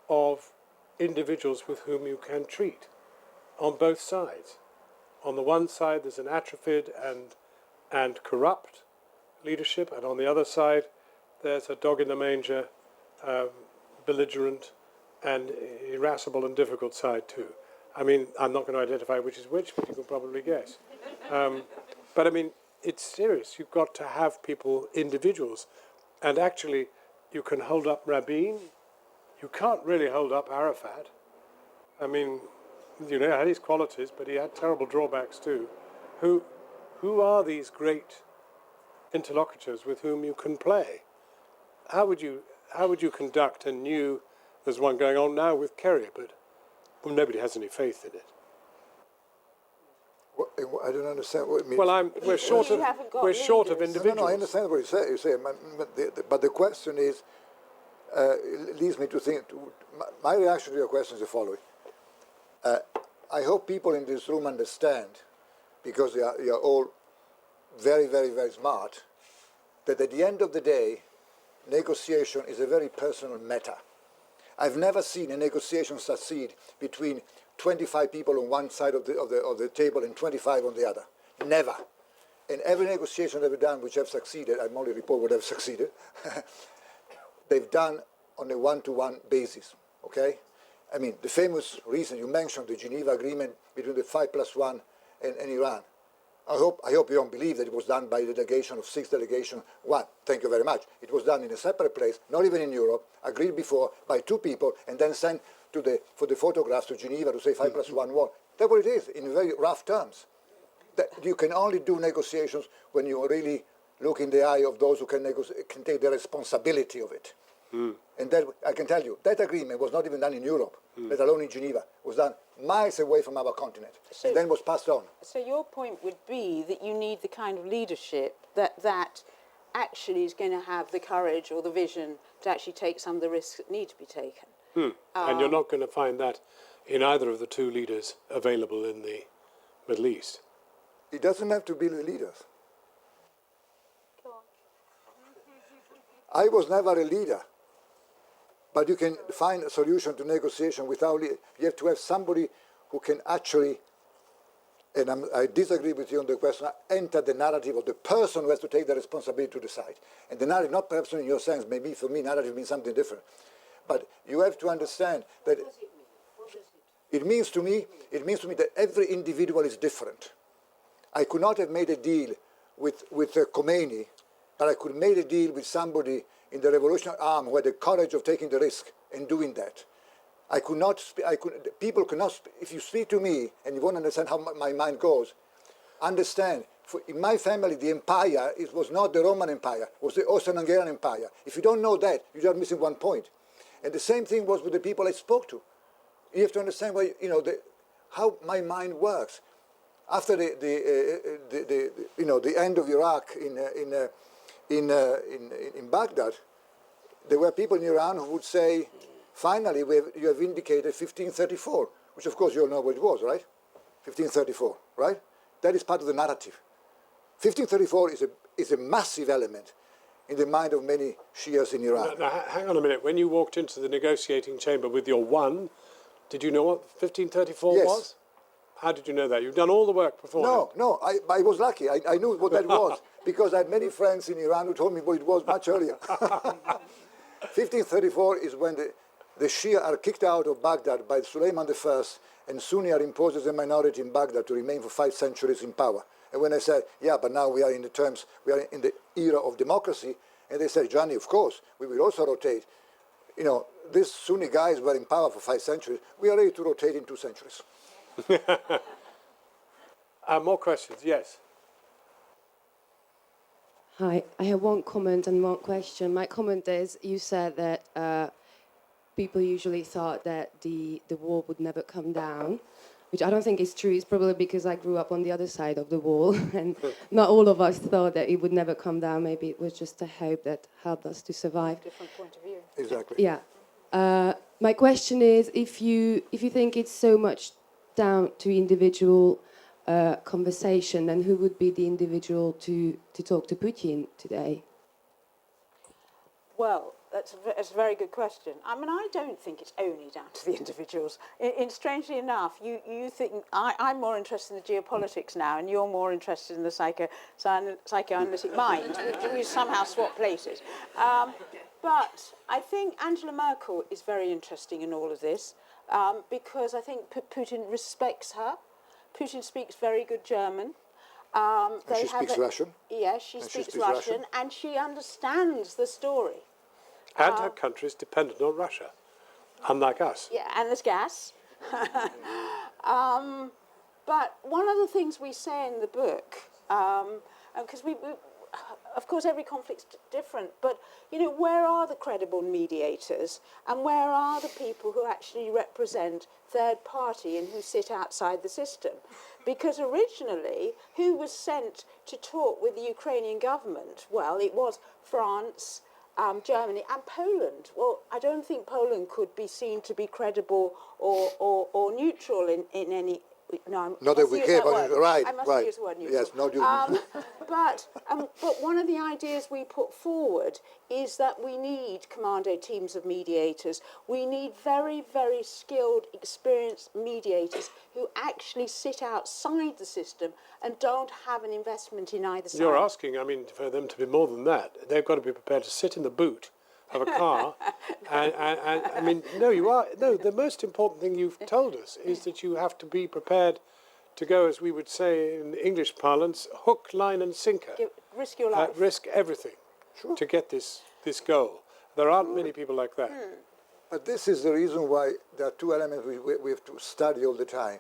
of individuals with whom you can treat on both sides. On the one side there's an atrophied and corrupt leadership, and on the other side there's a dog-in-the-manger, belligerent and irascible and difficult side too. I mean, I'm not going to identify which is which, but you can probably guess. But I mean, it's serious. You've got to have people, individuals, and actually you can hold up Rabin. You can't really hold up Arafat. I mean, you know, he had his qualities, but he had terrible drawbacks too. Who are these great interlocutors with whom you can play? How would you conduct a new? There's one going on now with Kerry, but nobody has any faith in it. I don't understand what it means. Well, we're short of individuals. No, I understand what you say. But the question is, it leads me to think. My reaction to your question is the following. I hope people in this room understand, because you are all very, very, very smart, that at the end of the day, negotiation is a very personal matter. I've never seen a negotiation succeed between 25 people on one side of the table and 25 on the other. Never. And every negotiation that we've done which have succeeded, I'm only report what have succeeded, they've done on a one-to-one basis, okay? I mean, the famous reason you mentioned, the Geneva Agreement between the 5+1 and Iran. I hope you don't believe that it was done by the delegation of 6 delegation 1. Thank you very much. It was done in a separate place, not even in Europe, agreed before by 2 people, and then sent for the photographs to Geneva to say 5+1 war. That's what it is, in very rough terms. That you can only do negotiations when you really look in the eye of those who can take the responsibility of it. And that, I can tell you, that agreement was not even done in Europe, let alone in Geneva. It was done miles away from our continent, and then was passed on. So your point would be that you need the kind of leadership that actually is going to have the courage or the vision to actually take some of the risks that need to be taken. And you're not going to find that in either of the 2 leaders available in the Middle East. It doesn't have to be the leaders. Go on. I was never a leader. But you can find a solution to negotiation without, you have to have somebody who can actually, and I disagree with you on the question, enter the narrative of the person who has to take the responsibility to decide. And the narrative, not perhaps in your sense, maybe for me narrative means something different. But you have to understand that What does it mean? What does it? it means to me that every individual is different. I could not have made a deal with Khomeini, but I could have made a deal with somebody in the revolutionary arm who had the courage of taking the risk and doing that. People could not, if you speak to me and you won't understand how my mind goes, understand, in my family the empire, it was not the Roman Empire, it was the Austrian-Hungarian Empire. If you don't know that, you're just missing one point. And the same thing was with the people I spoke to. You have to understand how my mind works. After the end of Iraq in Baghdad, there were people in Iran who would say, finally, you have indicated 1534, which of course you all know what it was, right? 1534, right? That is part of the narrative. 1534 is a massive element in the mind of many Shias in Iran. Now, hang on a minute. When you walked into the negotiating chamber with your one, did you know what 1534 Yes. was? How did you know that? You've done all the work beforehand. No, I was lucky. I knew what that was because I had many friends in Iran who told me what it was much earlier. 1534 is when the Shia are kicked out of Baghdad by Suleiman I, and Sunni are imposed as a minority in Baghdad to remain for 5 centuries in power. And when I said, yeah, but now we are in the era of democracy, and they said, Gianni, of course, we will also rotate. You know, these Sunni guys were in power for 5 centuries. We are ready to rotate in 2 centuries. More questions? Yes. Hi, I have one comment and one question. My comment is, you said that people usually thought that the wall would never come down, which I don't think is true. It's probably because I grew up on the other side of the wall, and not all of us thought that it would never come down. Maybe it was just a hope that helped us to survive. Different point of view. Exactly. Yeah. My question is, if you think it's so much down to individual conversation, then who would be the individual to talk to Putin today? Well, that's a very good question. I mean, I don't think it's only down to the individuals. Strangely enough, you think I'm more interested in the geopolitics now, and you're more interested in the psychoanalytic mind. We somehow swap places. But I think Angela Merkel is very interesting in all of this because I think Putin respects her. Putin speaks very good German. She speaks Russian. Yes, she speaks Russian, and she understands the story. And her country is dependent on Russia, unlike us. Yeah, and there's gas. But one of the things we say in the book, because we, of course, every conflict's different, but, you know, where are the credible mediators and where are the people who actually represent third party and who sit outside the system? Because originally, who was sent to talk with the Ukrainian government? Well, it was France, Germany and Poland. Well, I don't think Poland could be seen to be credible or neutral in any. No, Not that we care, but right, I must right. use the word neutral. Yes, not you. But one of the ideas we put forward is that we need commando teams of mediators. We need very, very skilled, experienced mediators who actually sit outside the system and don't have an investment in either side. You're asking, I mean, for them to be more than that. They've got to be prepared to sit in the boot of a car. and I mean, no, you are. No, the most important thing you've told us is that you have to be prepared to go, as we would say in English parlance, hook, line and sinker. Risk your life. Risk everything to get this goal. There aren't many people like that. But this is the reason why there are 2 elements we have to study all the time.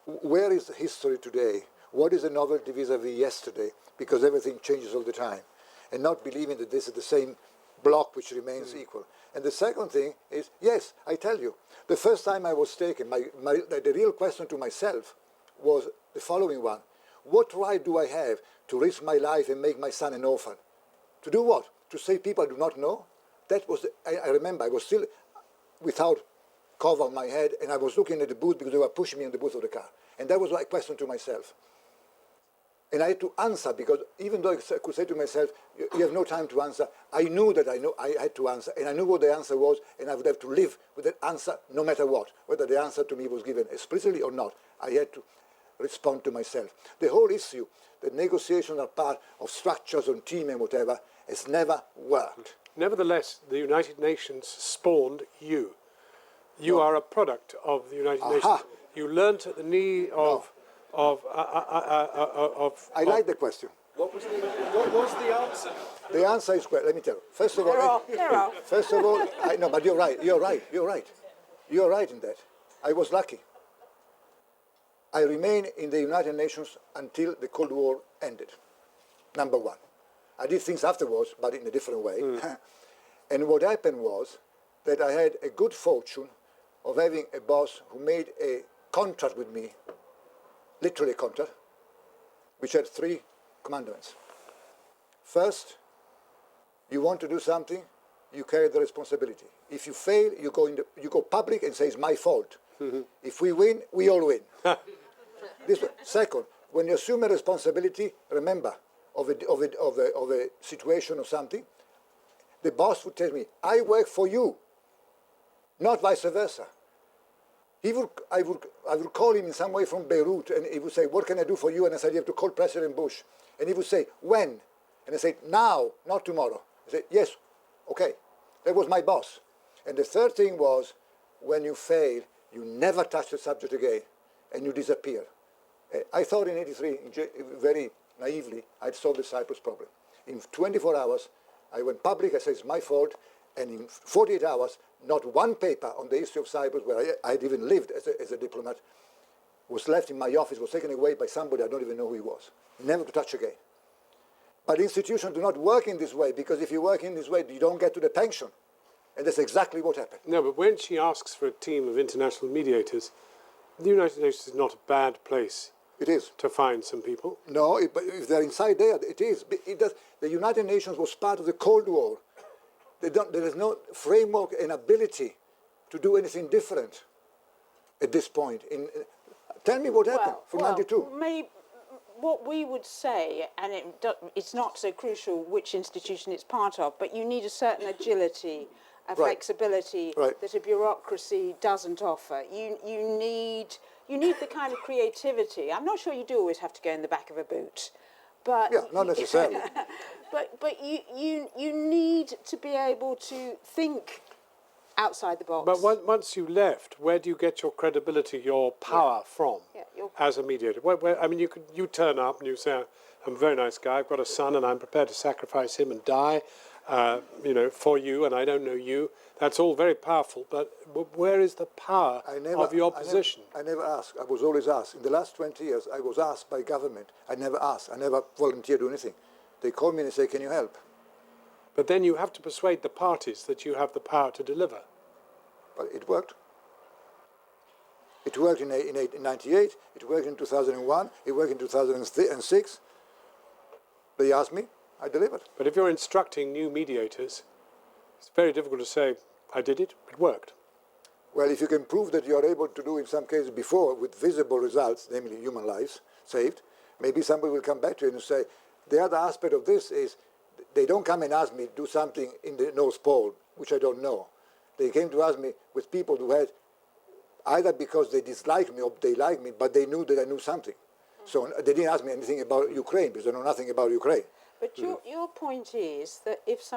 Where is history today? What is a novelty vis-a-vis yesterday? Because everything changes all the time. And not believing that this is the same block which remains equal. And the second thing is, yes, I tell you, the first time I was taken, the real question to myself was the following one. What right do I have to risk my life and make my son an orphan? To do what? To say people do not know? That was, I remember, I was still without cover on my head, and I was looking at the booth because they were pushing me in the booth of the car. And that was my question to myself. And I had to answer, because even though I could say to myself, you have no time to answer, I knew that I had to answer, and I knew what the answer was, and I would have to live with that answer no matter what, whether the answer to me was given explicitly or not. I had to respond to myself. The whole issue that negotiations are part of structures on team and whatever has never worked. Nevertheless, the United Nations spawned you. You are a product of the United Nations. You learnt at the knee of... I like the question. What was the answer? The answer is, well, let me tell you. First of all, first of all, no, but you're right in that. I was lucky. I remained in the United Nations until the Cold War ended, number one. I did things afterwards, but in a different way. And what happened was that I had a good fortune of having a boss who made a contract with me, literally a contract, which had 3 commandments. First, you want to do something, you carry the responsibility. If you fail, you go public and say it's my fault. If we win, we all win. Second, when you assume a responsibility, remember, of a situation or something, the boss would tell me, I work for you, not vice versa. I would call him in some way from Beirut, and he would say, what can I do for you? And I said, you have to call President Bush. And he would say, when? And I said, now, not tomorrow. I said, yes, okay. That was my boss. And the third thing was, when you fail, you never touch the subject again, and you disappear. I thought in '83, very naively, I'd solved the Cyprus problem. In 24 hours, I went public, I said it's my fault, and in 48 hours, not one paper on the history of Cyprus, where I'd even lived as a diplomat, was left in my office, was taken away by somebody I don't even know who he was. Never to touch again. But institutions do not work in this way, because if you work in this way, you don't get to the pension. And that's exactly what happened. No, but when she asks for a team of international mediators, the United Nations is not a bad place. It is. To find some people. No, but if they're inside there, it is. The United Nations was part of the Cold War. There is no framework and ability to do anything different at this point. Tell me what happened from '92. What we would say, and it's not so crucial which institution it's part of, but you need a certain agility, a flexibility that a bureaucracy doesn't offer. You need the kind of creativity. I'm not sure you do always have to go in the back of a boot, but not necessarily. but you need to be able to think outside the box. But once you left, where do you get your credibility, your power from as a mediator? I mean, you turn up and you say, I'm a very nice guy, I've got a son and I'm prepared to sacrifice him and die, for you, and I don't know you. That's all very powerful, but where is the power of your position? I never asked. I was always asked. In the last 20 years, I was asked by government. I never asked. I never volunteered to do anything. They call me and say, can you help? But then you have to persuade the parties that you have the power to deliver. But it worked. It worked in 98, it worked in 2001, it worked in 2006. They asked me, I delivered. But if you're instructing new mediators, it's very difficult to say, I did it, it worked. Well, if you can prove that you're able to do in some cases before with visible results, namely human lives saved, maybe somebody will come back to you and say, the other aspect of this is they don't come and ask me to do something in the North Pole, which I don't know. They came to ask me with people who had, either because they disliked me or they liked me, but they knew that I knew something. So they didn't ask me anything about Ukraine because they know nothing about Ukraine. But your point is that if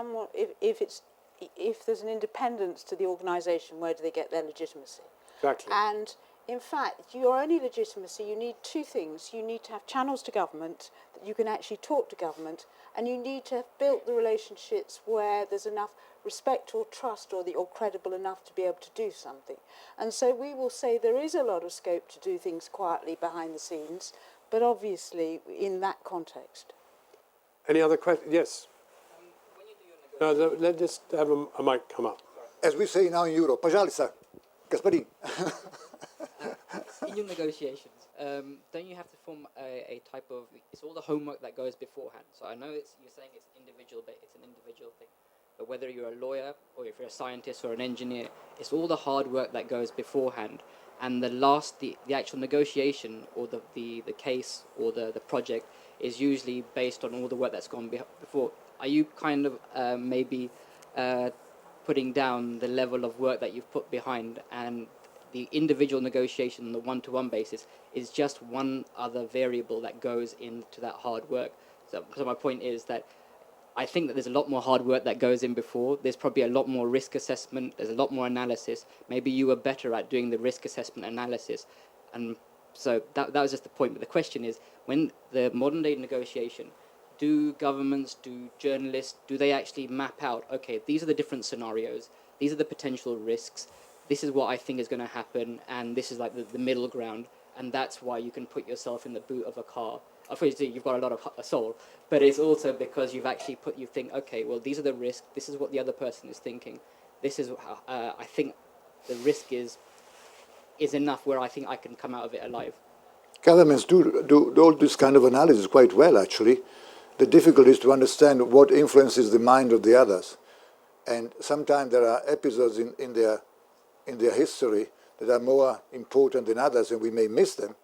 there's an independence to the organisation, where do they get their legitimacy? Exactly. And in fact, your only legitimacy, you need two things. You need to have channels to government, that you can actually talk to government, and you need to have built the relationships where there's enough respect or trust, or that you're credible enough to be able to do something. And so we will say there is a lot of scope to do things quietly behind the scenes, but obviously in that context. Any other questions? Yes. Let's just have a mic come up. As we say now in Europe, пожалуйста, господин. In your negotiations, don't you have to form a type of, it's all the homework that goes beforehand. So I know you're saying it's individual, but it's an individual thing. But whether you're a lawyer or if you're a scientist or an engineer, it's all the hard work that goes beforehand. And the actual negotiation or the case or the project is usually based on all the work that's gone before. Are you kind of maybe putting down the level of work that you've put behind, and the individual negotiation on the one-to-one basis is just one other variable that goes into that hard work? So my point is that I think that there's a lot more hard work that goes in before. There's probably a lot more risk assessment. There's a lot more analysis. Maybe you were better at doing the risk assessment analysis. And so that was just the point. But the question is, when the modern day negotiation, do governments, do journalists, do they actually map out, okay, these are the different scenarios, these are the potential risks, this is what I think is going to happen, and this is like the middle ground, and that's why you can put yourself in the boot of a car. Obviously, you've got a lot of soul, but it's also because you've actually you think, okay, well, these are the risks, this is what the other person is thinking, this is, I think the risk is enough where I think I can come out of it alive. Governments do all this kind of analysis quite well, actually. The difficulty is to understand what influences the mind of the others. And sometimes there are episodes in their history that are more important than others, and we may miss them.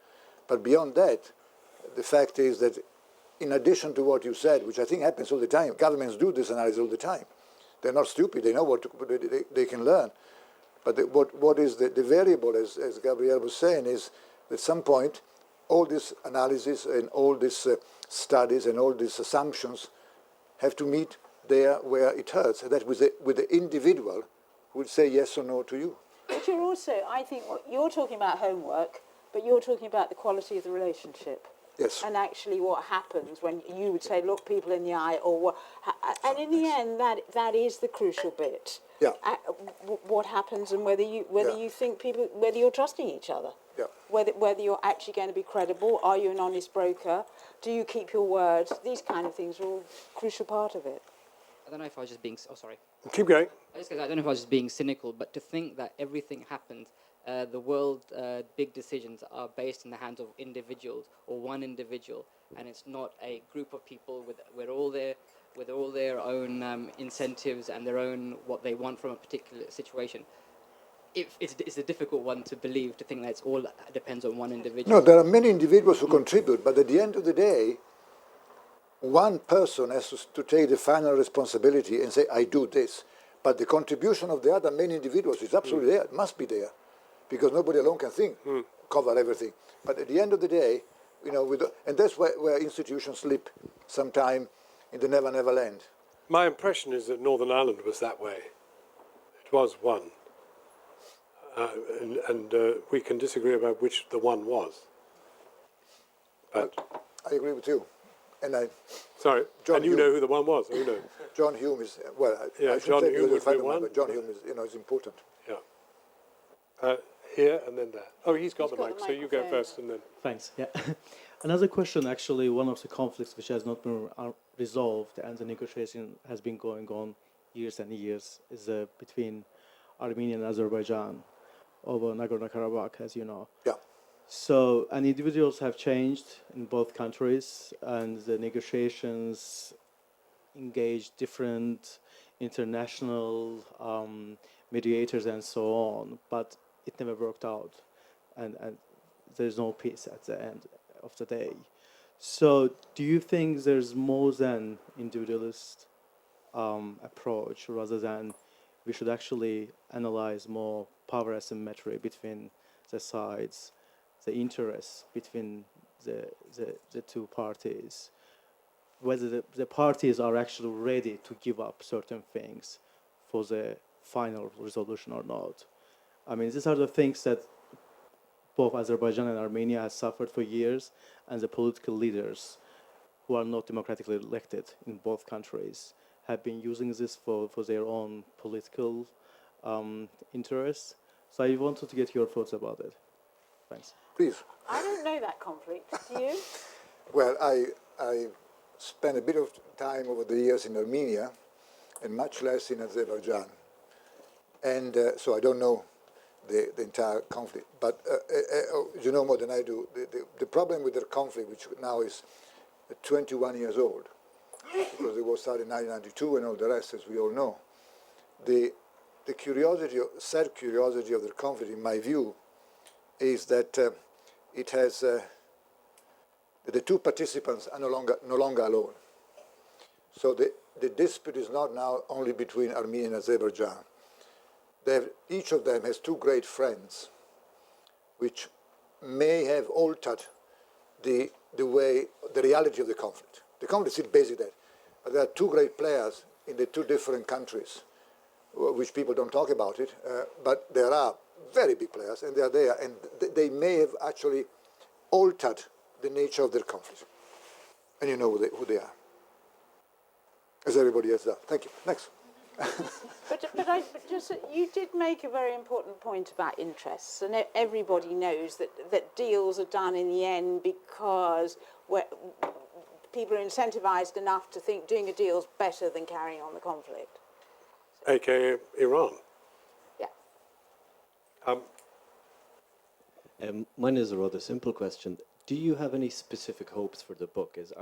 But beyond that, the fact is that in addition to what you said, which I think happens all the time, governments do this analysis all the time. They're not stupid. They know they can learn. But what is the variable, as Gabrielle was saying, is at some point, all this analysis and all these studies and all these assumptions have to meet there where it hurts. And that with the individual who would say yes or no to you. But you're also, I think, you're talking about homework, but you're talking about the quality of the relationship. Yes. And actually what happens when you would say, look people in the eye, or what, and in the end, that is the crucial bit. Yeah. What happens and whether you think people, whether you're trusting each other. Yeah. Whether you're actually going to be credible, are you an honest broker, do you keep your word, these kind of things are all a crucial part of it. I don't know if I was just being, oh sorry. Keep going. I don't know if I was just being cynical, but to think that everything happened, the world big decisions are based in the hands of individuals or one individual, and it's not a group of people with all their own incentives and their own what they want from a particular situation. It's a difficult one to believe, to think that it's all depends on one individual. No, there are many individuals who contribute, but at the end of the day, one person has to take the final responsibility and say, I do this. But the contribution of the other many individuals is absolutely there. It must be there. Because nobody alone can cover everything. But at the end of the day, and that's where institutions slip sometime in the never, never land. My impression is that Northern Ireland was that way. It was one. And we can disagree about which the one was. But I agree with you. And sorry, John and you Hume. know who the one was, who knows? John Hume is, well, Yeah, I John shouldn't say Hume he was a would friend be of mine, one. but John Hume is important. Yeah. Here and then there. Oh, he's got He's the got mic, the so you go microphone. first and then. Thanks. Yeah. Another question, actually, one of the conflicts which has not been resolved and the negotiation has been going on years and years is between Armenia and Azerbaijan over Nagorno-Karabakh, as you know. Yeah. So, and individuals have changed in both countries, and the negotiations engaged different international mediators and so on, but it never worked out, and there's no peace at the end of the day. So, do you think there's more than individualist approach, rather than we should actually analyze more power asymmetry between the sides, the interests between the two parties, whether the parties are actually ready to give up certain things for the final resolution or not? I mean, these are the things that both Azerbaijan and Armenia has suffered for years, and the political leaders who are not democratically elected in both countries have been using this for their own political interests. So I wanted to get your thoughts about it. Thanks. Please. I don't know that conflict, do you? Well, I spent a bit of time over the years in Armenia and much less in Azerbaijan. And so I don't know the entire conflict. But you know more than I do. The problem with the conflict, which now is 21 years old, because it was started in 1992 and all the rest, as we all know, the curiosity, sad curiosity of the conflict, in my view, is that it has the two participants are no longer alone. So the dispute is not now only between Armenia and Azerbaijan. Each of them has two great friends, which may have altered the reality of the conflict. The conflict is still basically that. But there are two great players in the two different countries, which people don't talk about it, but there are very big players, and they are there, and they may have actually altered the nature of their conflict. And you know who they are, as everybody else does. Thank you. Next. But just you did make a very important point about interests, and everybody knows that deals are done in the end because people are incentivized enough to think doing a deal is better than carrying on the conflict. AKA Iran. Yeah. Mine is a rather simple question. Do you have any specific hopes for the book? Is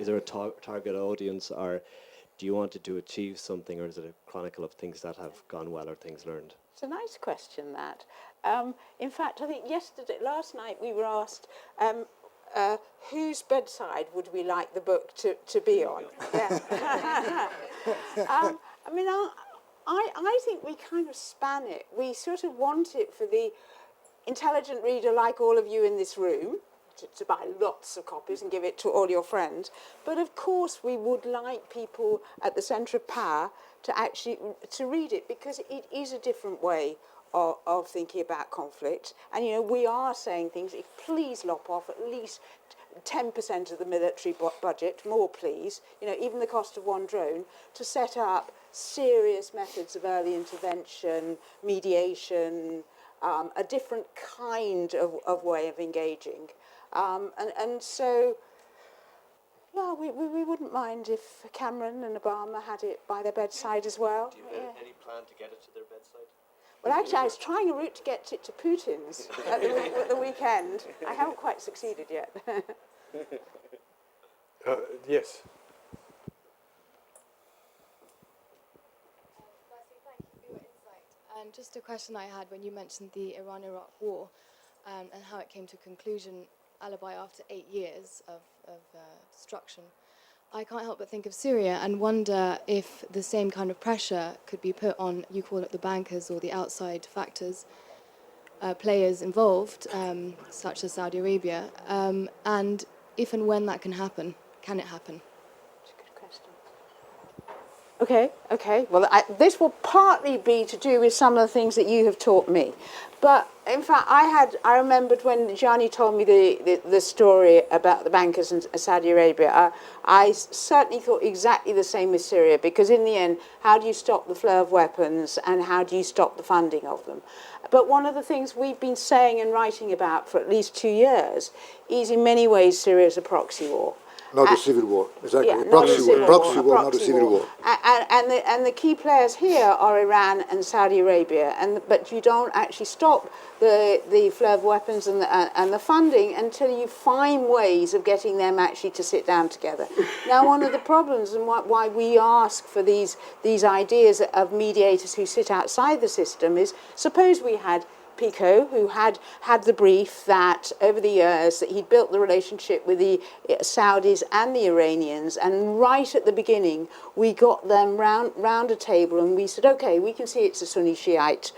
there a target audience, or do you want to achieve something, or is it a chronicle of things that have gone well or things learned? It's a nice question, that. In fact, I think last night we were asked, whose bedside would we like the book to be on? Yeah. I mean, I think we kind of span it. We sort of want it for the intelligent reader like all of you in this room, to buy lots of copies and give it to all your friends. But of course we would like people at the centre of power to actually to read it, because it is a different way of thinking about conflict. And you know, we are saying things, please lop off at least 10% of the military budget, more please, you know, even the cost of one drone, to set up serious methods of early intervention, mediation, a different kind of way of engaging. And so, yeah, we wouldn't mind if Cameron and Obama had it by their bedside as well. Do you have any plan to get it to their bedside? Well, actually, I was trying a route to get it to Putin's at the weekend. I haven't quite succeeded yet. Yes. Firstly, thank you for your insight. And just a question I had when you mentioned the Iran-Iraq war and how it came to a conclusion, alibi after 8 years of destruction. I can't help but think of Syria and wonder if the same kind of pressure could be put on, you call it the bankers or the outside factors, players involved, such as Saudi Arabia, and if and when that can happen. Can it happen? That's a good question. Okay. Well, this will partly be to do with some of the things that you have taught me. But in fact, I remembered when Gianni told me the story about the bankers in Saudi Arabia, I certainly thought exactly the same with Syria, because in the end, how do you stop the flow of weapons and how do you stop the funding of them? But one of the things we've been saying and writing about for at least 2 years is in many ways Syria is a proxy war. Not a civil war, exactly. Yeah, a proxy war, not a civil war. And the key players here are Iran and Saudi Arabia, but you don't actually stop the flow of weapons and the funding until you find ways of getting them actually to sit down together. Now, one of the problems and why we ask for these ideas of mediators who sit outside the system is, suppose we had Pico, who had the brief that over the years that he'd built the relationship with the Saudis and the Iranians, and right at the beginning we got them round a table and we said, okay, we can see it's a Sunni Shiite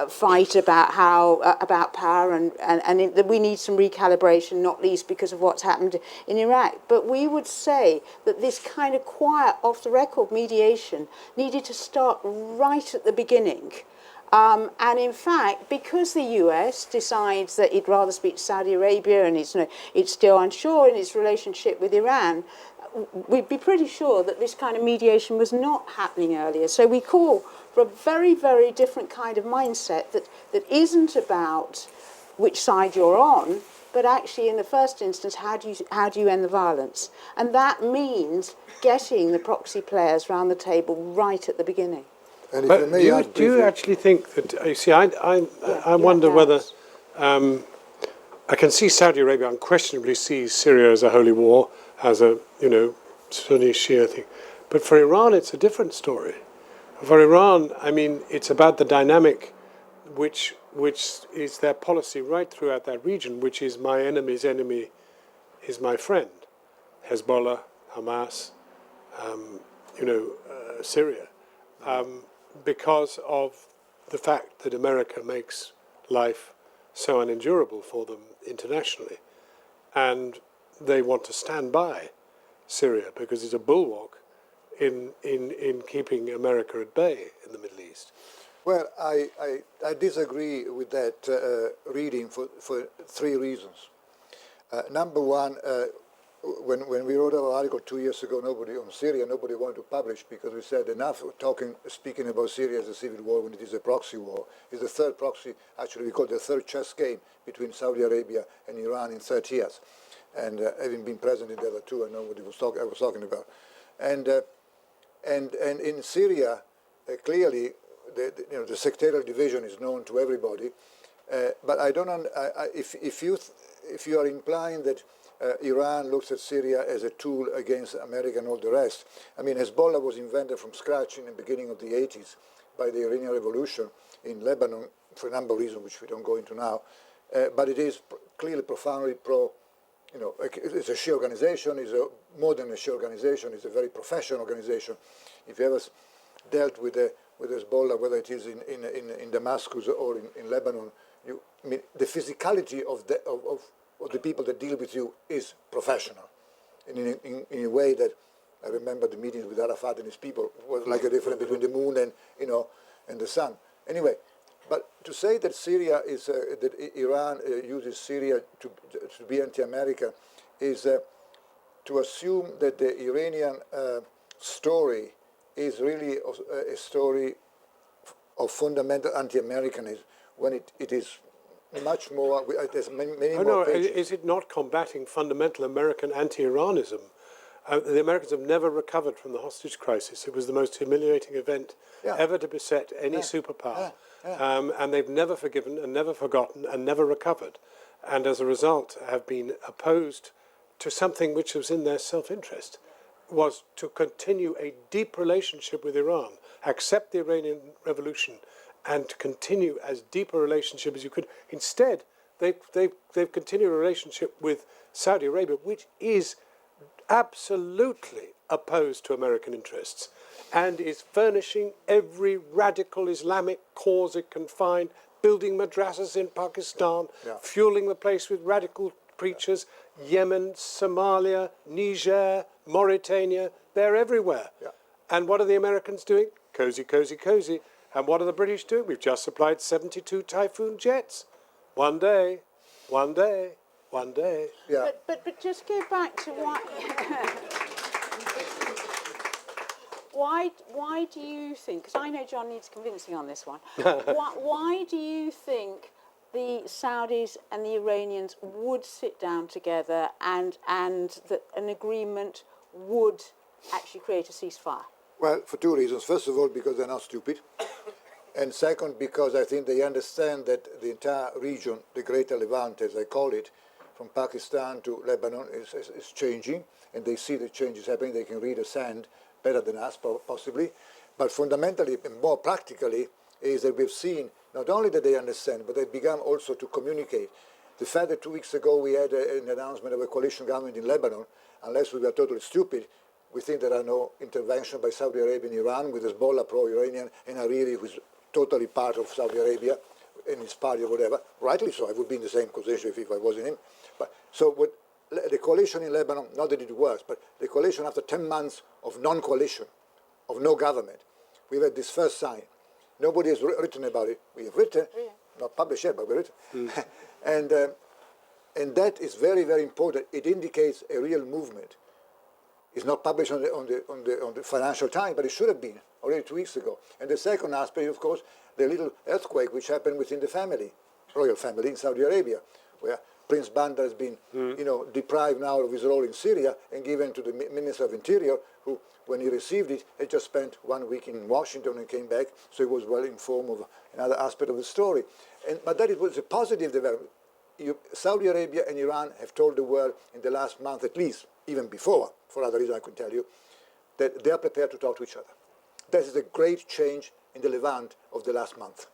fight about power and we need some recalibration, not least because of what's happened in Iraq. But we would say that this kind of quiet, off-the-record mediation needed to start right at the beginning. And in fact, because the US decides that it'd rather speak to Saudi Arabia and it's still unsure in its relationship with Iran, we'd be pretty sure that this kind of mediation was not happening earlier. So we call for a very, very different kind of mindset that isn't about which side you're on, but actually in the first instance, how do you end the violence? And that means getting the proxy players around the table right at the beginning. But do you actually think that, you see, I wonder whether, I can see Saudi Arabia unquestionably sees Syria as a holy war, as a, Sunni Shia thing. But for Iran, it's a different story. For Iran, I mean, it's about the dynamic which is their policy right throughout that region, which is my enemy's enemy is my friend. Hezbollah, Hamas, Syria. Because of the fact that America makes life so unendurable for them internationally. And they want to stand by Syria because it's a bulwark in keeping America at bay in the Middle East. Well, I disagree with that reading for 3 reasons. Number one, when we wrote our article 2 years ago, nobody wanted to publish because we said enough speaking about Syria as a civil war when it is a proxy war. It's the third proxy, actually we call it the third chess game between Saudi Arabia and Iran in 30 years. And having been present in the other two, I know what I was talking about. And in Syria, clearly, the sectarian division is known to everybody. But I don't. If you are implying that Iran looks at Syria as a tool against America and all the rest. I mean, Hezbollah was invented from scratch in the beginning of the 80s by the Iranian Revolution in Lebanon for a number of reasons, which we don't go into now. But it is clearly profoundly it's a Shia organization, it's more than a Shia organization, it's a very professional organization. If you ever dealt with Hezbollah, whether it is in Damascus or in Lebanon, I mean, the physicality of the people that deal with you is professional. In a way that I remember the meetings with Arafat and his people was like a difference between the moon and the sun. Anyway, but to say that Syria is that Iran uses Syria to be anti-America is to assume that the Iranian story is really a story of fundamental anti-Americanism when it is much more. There's many more pages. Is it not combating fundamental American anti-Iranism? The Americans have never recovered from the hostage crisis. It was the most humiliating event ever to beset any superpower. And they've never forgiven and never forgotten and never recovered. And as a result have been opposed to something which was in their self-interest, was to continue a deep relationship with Iran, accept the Iranian Revolution, and to continue as deep a relationship as you could. Instead, they've continued a relationship with Saudi Arabia, which is absolutely opposed to American interests and is furnishing every radical Islamic cause it can find, building madrasas in Pakistan, fueling the place with radical preachers, Yemen, Somalia, Niger, Mauritania, they're everywhere. And what are the Americans doing? Cozy, cozy, cozy. And what are the British doing? We've just supplied 72 Typhoon jets. One day, one day, one day. Yeah. But just go back to why do you think, because I know John needs convincing on this one, why do you think the Saudis and the Iranians would sit down together and that an agreement would actually create a ceasefire? Well, for two reasons. First of all, because they're not stupid. And second, because I think they understand that the entire region, the Greater Levant, as I call it, from Pakistan to Lebanon, is changing. And they see the changes happening. They can read the sand better than us, possibly. But fundamentally, and more practically, is that we've seen not only that they understand, but they began also to communicate. The fact that 2 weeks ago we had an announcement of a coalition government in Lebanon, unless we were totally stupid, we think there are no intervention by Saudi Arabia in Iran with Hezbollah pro-Iranian and Hariri, who's totally part of Saudi Arabia in his party or whatever. Rightly so, I would be in the same position if I wasn't him. But so what the coalition in Lebanon, not that it works, but the coalition after 10 months of non-coalition, of no government, we've had this first sign. Nobody has written about it. We have written, not published yet, but we've written. And that is very, very important. It indicates a real movement. It's not published on the Financial Times, but it should have been already 2 weeks ago. And the second aspect, of course, the little earthquake which happened within the family, royal family in Saudi Arabia, where Prince Bandar has been, deprived now of his role in Syria and given to the Minister of Interior, who, when he received it, had just spent 1 week in Washington and came back, so he was well informed of another aspect of the story. But that was a positive development. Saudi Arabia and Iran have told the world in the last month, at least, even before, for other reasons I could tell you, that they are prepared to talk to each other. That is a great change in the Levant of the last month.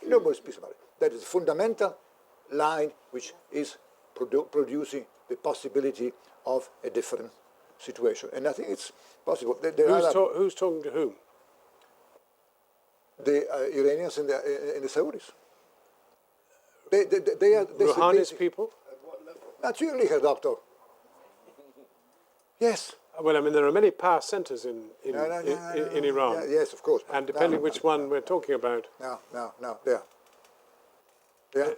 Nobody speaks about it. That is a fundamental line which is producing the possibility of a different situation. And I think it's possible. Who's talking to whom? The Iranians and the Saudis. They are Rouhani's people? Naturally, Herr Doctor. Yes. Well, I mean, there are many power centers in Iran. Yeah, yes, of course. And depending which one we're talking about. No, there. Yeah.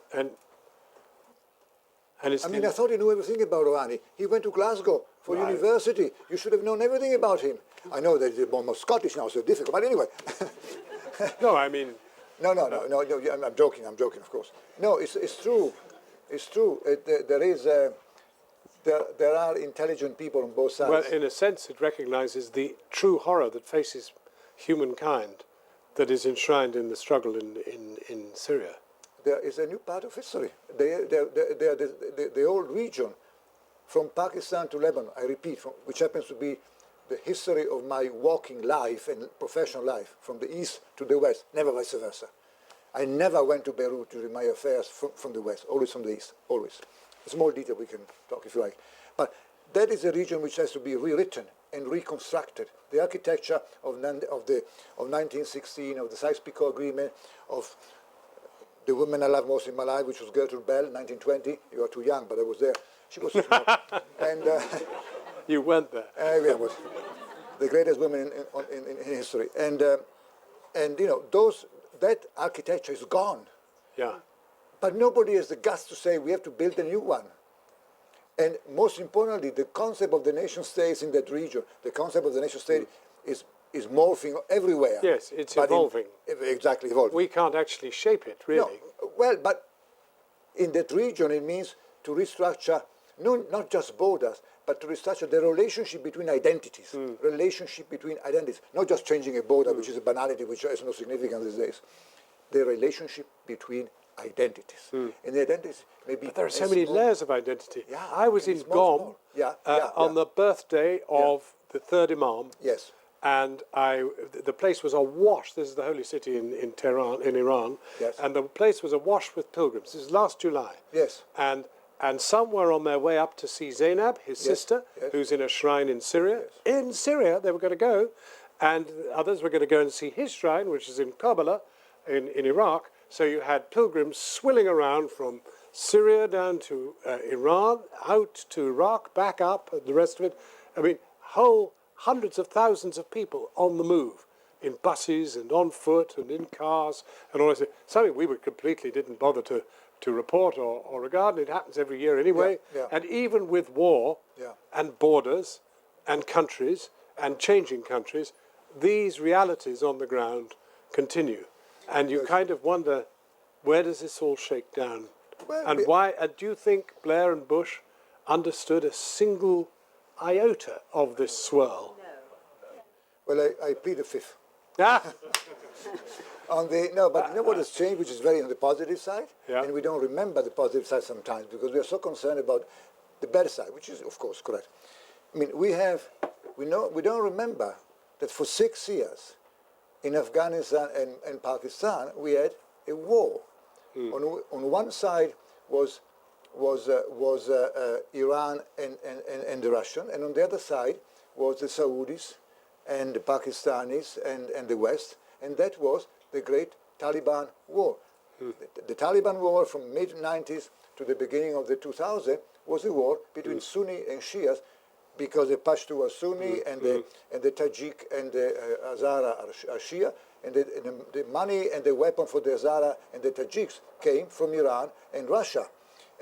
And it's I thought he knew everything about Rouhani. He went to Glasgow for university. You should have known everything about him. I know that he's more Scottish now, so difficult. But anyway. No, I mean. No, I'm joking, of course. No, it's true. It's true. There are intelligent people on both sides. Well, in a sense, it recognizes the true horror that faces humankind that is enshrined in the struggle in Syria. There is a new part of history. The old region from Pakistan to Lebanon, I repeat, which happens to be the history of my walking life and professional life, from the east to the west, never vice versa. I never went to Beirut during my affairs from the west, always from the east, always. A small detail we can talk if you like. But that is a region which has to be rewritten and reconstructed. The architecture of 1916, of the Sykes-Picot Agreement, of the woman I love most in my life, which was Gertrude Bell, 1920. You are too young, but I was there. She was so smart. And You went there. yeah, was the greatest woman in history. And you know, that architecture is gone. Yeah. But nobody has the guts to say we have to build a new one. And most importantly, the concept of the nation states in that region, the concept of the nation state is morphing everywhere. Yes, it's but evolving. Exactly, evolving. We can't actually shape it, really. No, well, but in that region it means to restructure, not just borders, but to restructure the relationship between identities, relationship between identities, not just changing a border, which is a banality which has no significance these days. The relationship between identities. And the identities maybe. But there are so many layers of identity. Yeah, I was in Qom on the birthday of the third Imam. Yes. And the place was awash. This is the holy city in Tehran, in Iran. Yes. And the place was awash with pilgrims. This is last July. Yes. And some were on their way up to see Zainab, his sister, who's in a shrine in Syria. Yes. In Syria, they were going to go. And others were going to go and see his shrine, which is in Karbala, in Iraq. So you had pilgrims swilling around from Syria down to Iran, out to Iraq, back up, and the rest of it. I mean, whole hundreds of thousands of people on the move, in buses and on foot and in cars and all this. Something we completely didn't bother to report or regard. It happens every year anyway. Yeah, yeah. And even with war Yeah. and borders and countries and changing countries, these realities on the ground continue. And you kind of wonder, where does this all shake down? Well, And why? And do you think Blair and Bush understood a single iota of this swirl? Well, I plead the fifth. Ah, But you know what has changed, which is very on the positive side? Yeah. And we don't remember the positive side sometimes because we are so concerned about the bad side, which is, of course, correct. I mean, we don't remember that for 6 years in Afghanistan and Pakistan, we had a war. On one side was Iran and the Russian, and on the other side was the Saudis and the Pakistanis and the West, and that was the great Taliban war. The Taliban war from mid-90s to the beginning of the 2000s was a war between Sunni and Shias, because the Pashto are Sunni and the Tajik and the Hazara are Shia, and the money and the weapon for the Hazara and the Tajiks came from Iran and Russia.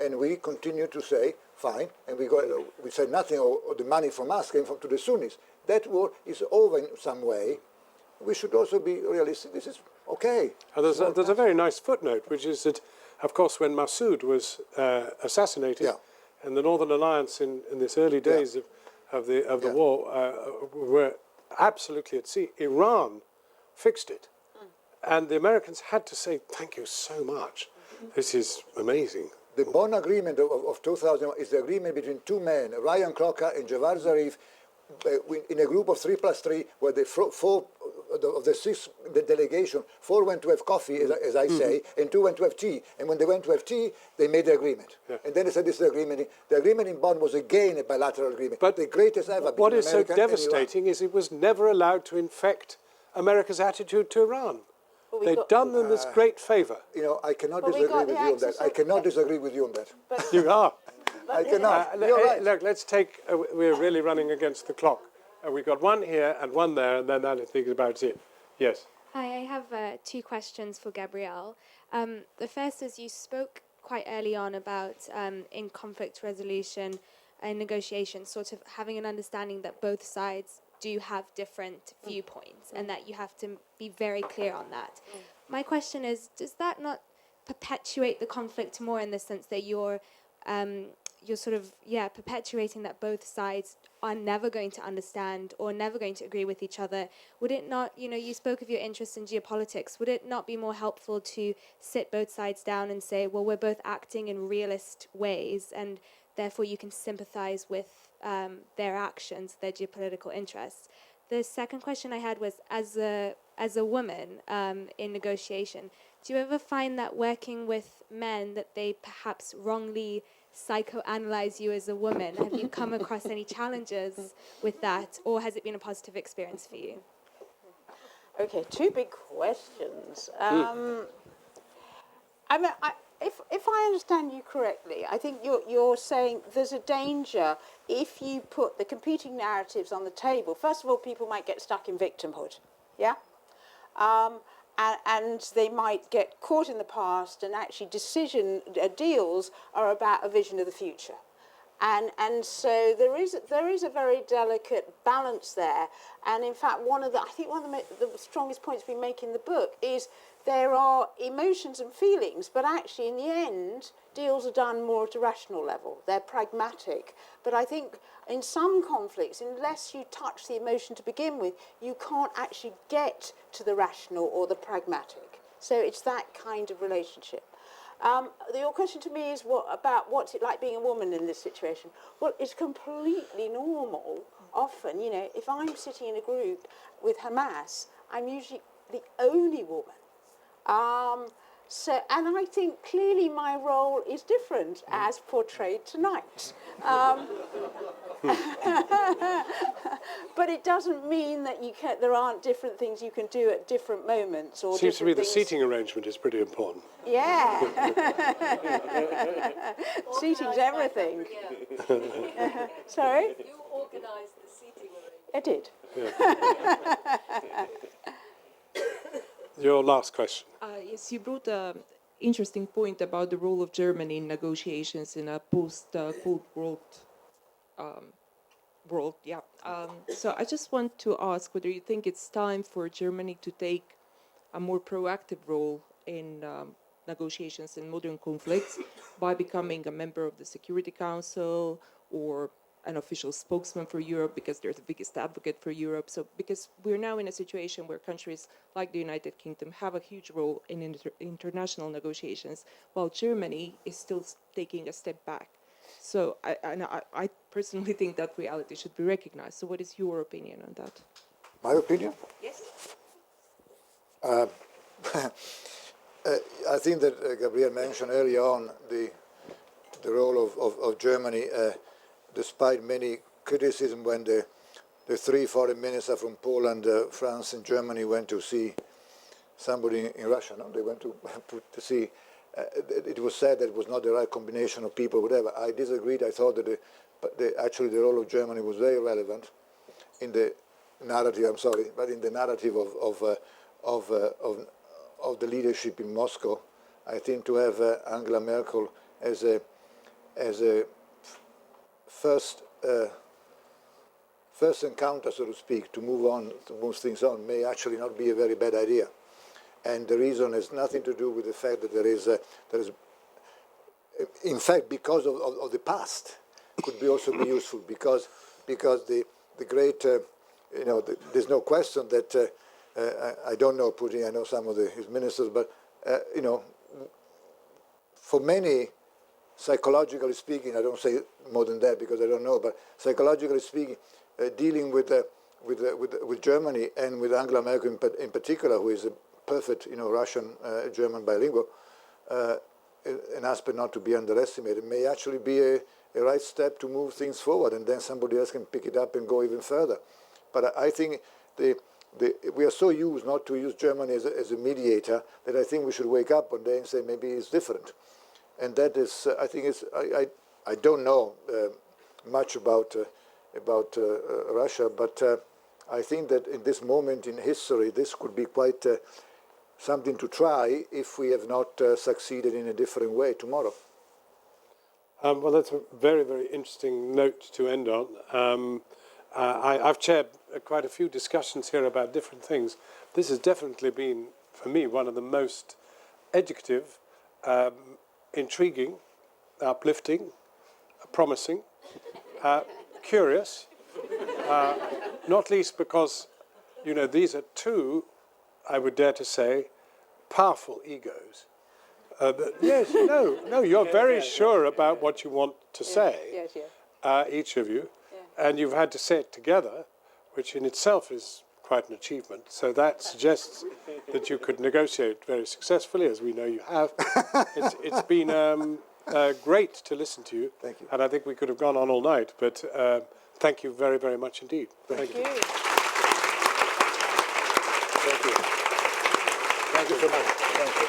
And we continue to say, fine, and we said nothing, or the money from us came to the Sunnis. That war is over in some way. We should also be realistic. This is okay. and there's a very nice footnote, which is that, of course, when Massoud was assassinated, and the Northern Alliance in this early days of the war were absolutely at sea, Iran fixed it. And the Americans had to say, thank you so much. This is amazing. The Bonn Agreement of 2000 is the agreement between two men, Ryan Crocker and Javad Zarif, in a group of 3+3, where the four of the 6 the delegation, 4 went to have coffee, as I say, and 2 went to have tea. And when they went to have tea, they made the agreement. And then they said, this is the agreement. The agreement in Bonn was again a bilateral agreement, but the greatest ever. What is America so devastating is it was never allowed to infect America's attitude to Iran. They'd done them this great favor. You know, I cannot But we disagree got with the you on that. access I of- cannot disagree with you on that. You are. I cannot. You're right. Look, let's take, we're really running against the clock. We've got one here and one there, and then I think about it. Yes. Hi, I have 2 questions for Gabrielle. The first is you spoke quite early on about in conflict resolution and negotiation, sort of having an understanding that both sides do have different viewpoints and that you have to be very clear on that. My question is, does that not perpetuate the conflict more in the sense that you're sort of, perpetuating that both sides are never going to understand or never going to agree with each other? Would it not, you spoke of your interest in geopolitics, would it not be more helpful to sit both sides down and say, well, we're both acting in realist ways, and therefore you can sympathize with their actions, their geopolitical interests. The second question I had was, as a woman in negotiation, do you ever find that working with men that they perhaps wrongly psychoanalyze you as a woman? Have you come across any challenges with that, or has it been a positive experience for you? Okay, two big questions. I mean, if I understand you correctly, I think you're saying there's a danger if you put the competing narratives on the table. First of all, people might get stuck in victimhood, yeah? And they might get caught in the past, and actually deals are about a vision of the future. And so there is a very delicate balance there. And in fact, one of the strongest points we make in the book is there are emotions and feelings, but actually in the end, deals are done more at a rational level. They're pragmatic. But I think in some conflicts, unless you touch the emotion to begin with, you can't actually get to the rational or the pragmatic. So it's that kind of relationship. Your question to me is what's it like being a woman in this situation? Well, it's completely normal. Often, if I'm sitting in a group with Hamas, I'm usually the only woman. And I think clearly my role is different as portrayed tonight. But it doesn't mean that there aren't different things you can do at different moments. Or Seems to me the things. seating arrangement is pretty important. Yeah. Seating's everything. Sorry? You organised the seating arrangement. I did. Yeah. Your last question. Yes, you brought an interesting point about the role of Germany in negotiations in a post-Cold world. Yeah. So I just want to ask whether you think it's time for Germany to take a more proactive role in negotiations in modern conflicts by becoming a member of the Security Council or an official spokesman for Europe, because they're the biggest advocate for Europe. So because we're now in a situation where countries like the United Kingdom have a huge role in international negotiations, while Germany is still taking a step back. So I personally think that reality should be recognized. So what is your opinion on that? My opinion? Yes. I think that Gabriel mentioned early on the role of Germany, despite many criticism when the three foreign ministers from Poland, France and Germany went to see somebody in Russia. No? They went to see. It was said that it was not the right combination of people, whatever. I disagreed. I thought that actually the role of Germany was very relevant in the narrative. I'm sorry, but in the narrative of the leadership in Moscow. I think to have Angela Merkel as a first encounter, so to speak, to move things on, may actually not be a very bad idea. And the reason has nothing to do with the fact that there is, in fact, because of the past, could be also be useful, because the great, there's no question that I don't know Putin. I know some of his ministers, but for many, psychologically speaking, I don't say more than that because I don't know, but psychologically speaking, dealing with Germany and with Angela Merkel in particular, who is a perfect, Russian, German bilingual, an aspect not to be underestimated, may actually be a right step to move things forward, and then somebody else can pick it up and go even further. But I think we are so used not to use Germany as a mediator that I think we should wake up one day and say maybe it's different. And that is, I think I don't know much about Russia, but I think that in this moment in history, this could be quite something to try if we have not succeeded in a different way tomorrow. Well, that's a very, very interesting note to end on. I've chaired quite a few discussions here about different things. This has definitely been, for me, one of the most educative, intriguing, uplifting, promising, curious, not least because, these are two, I would dare to say, powerful egos Yes, no, you're very sure about what you want to say, Yes, yes. each of you, and you've had to say it together, which in itself is quite an achievement. So that suggests that you could negotiate very successfully, as we know you have. It's been great to listen to you. Thank you. And I think we could have gone on all night, but thank you very, very much indeed. Thank you. Thank you. Thank you so much. Thank you.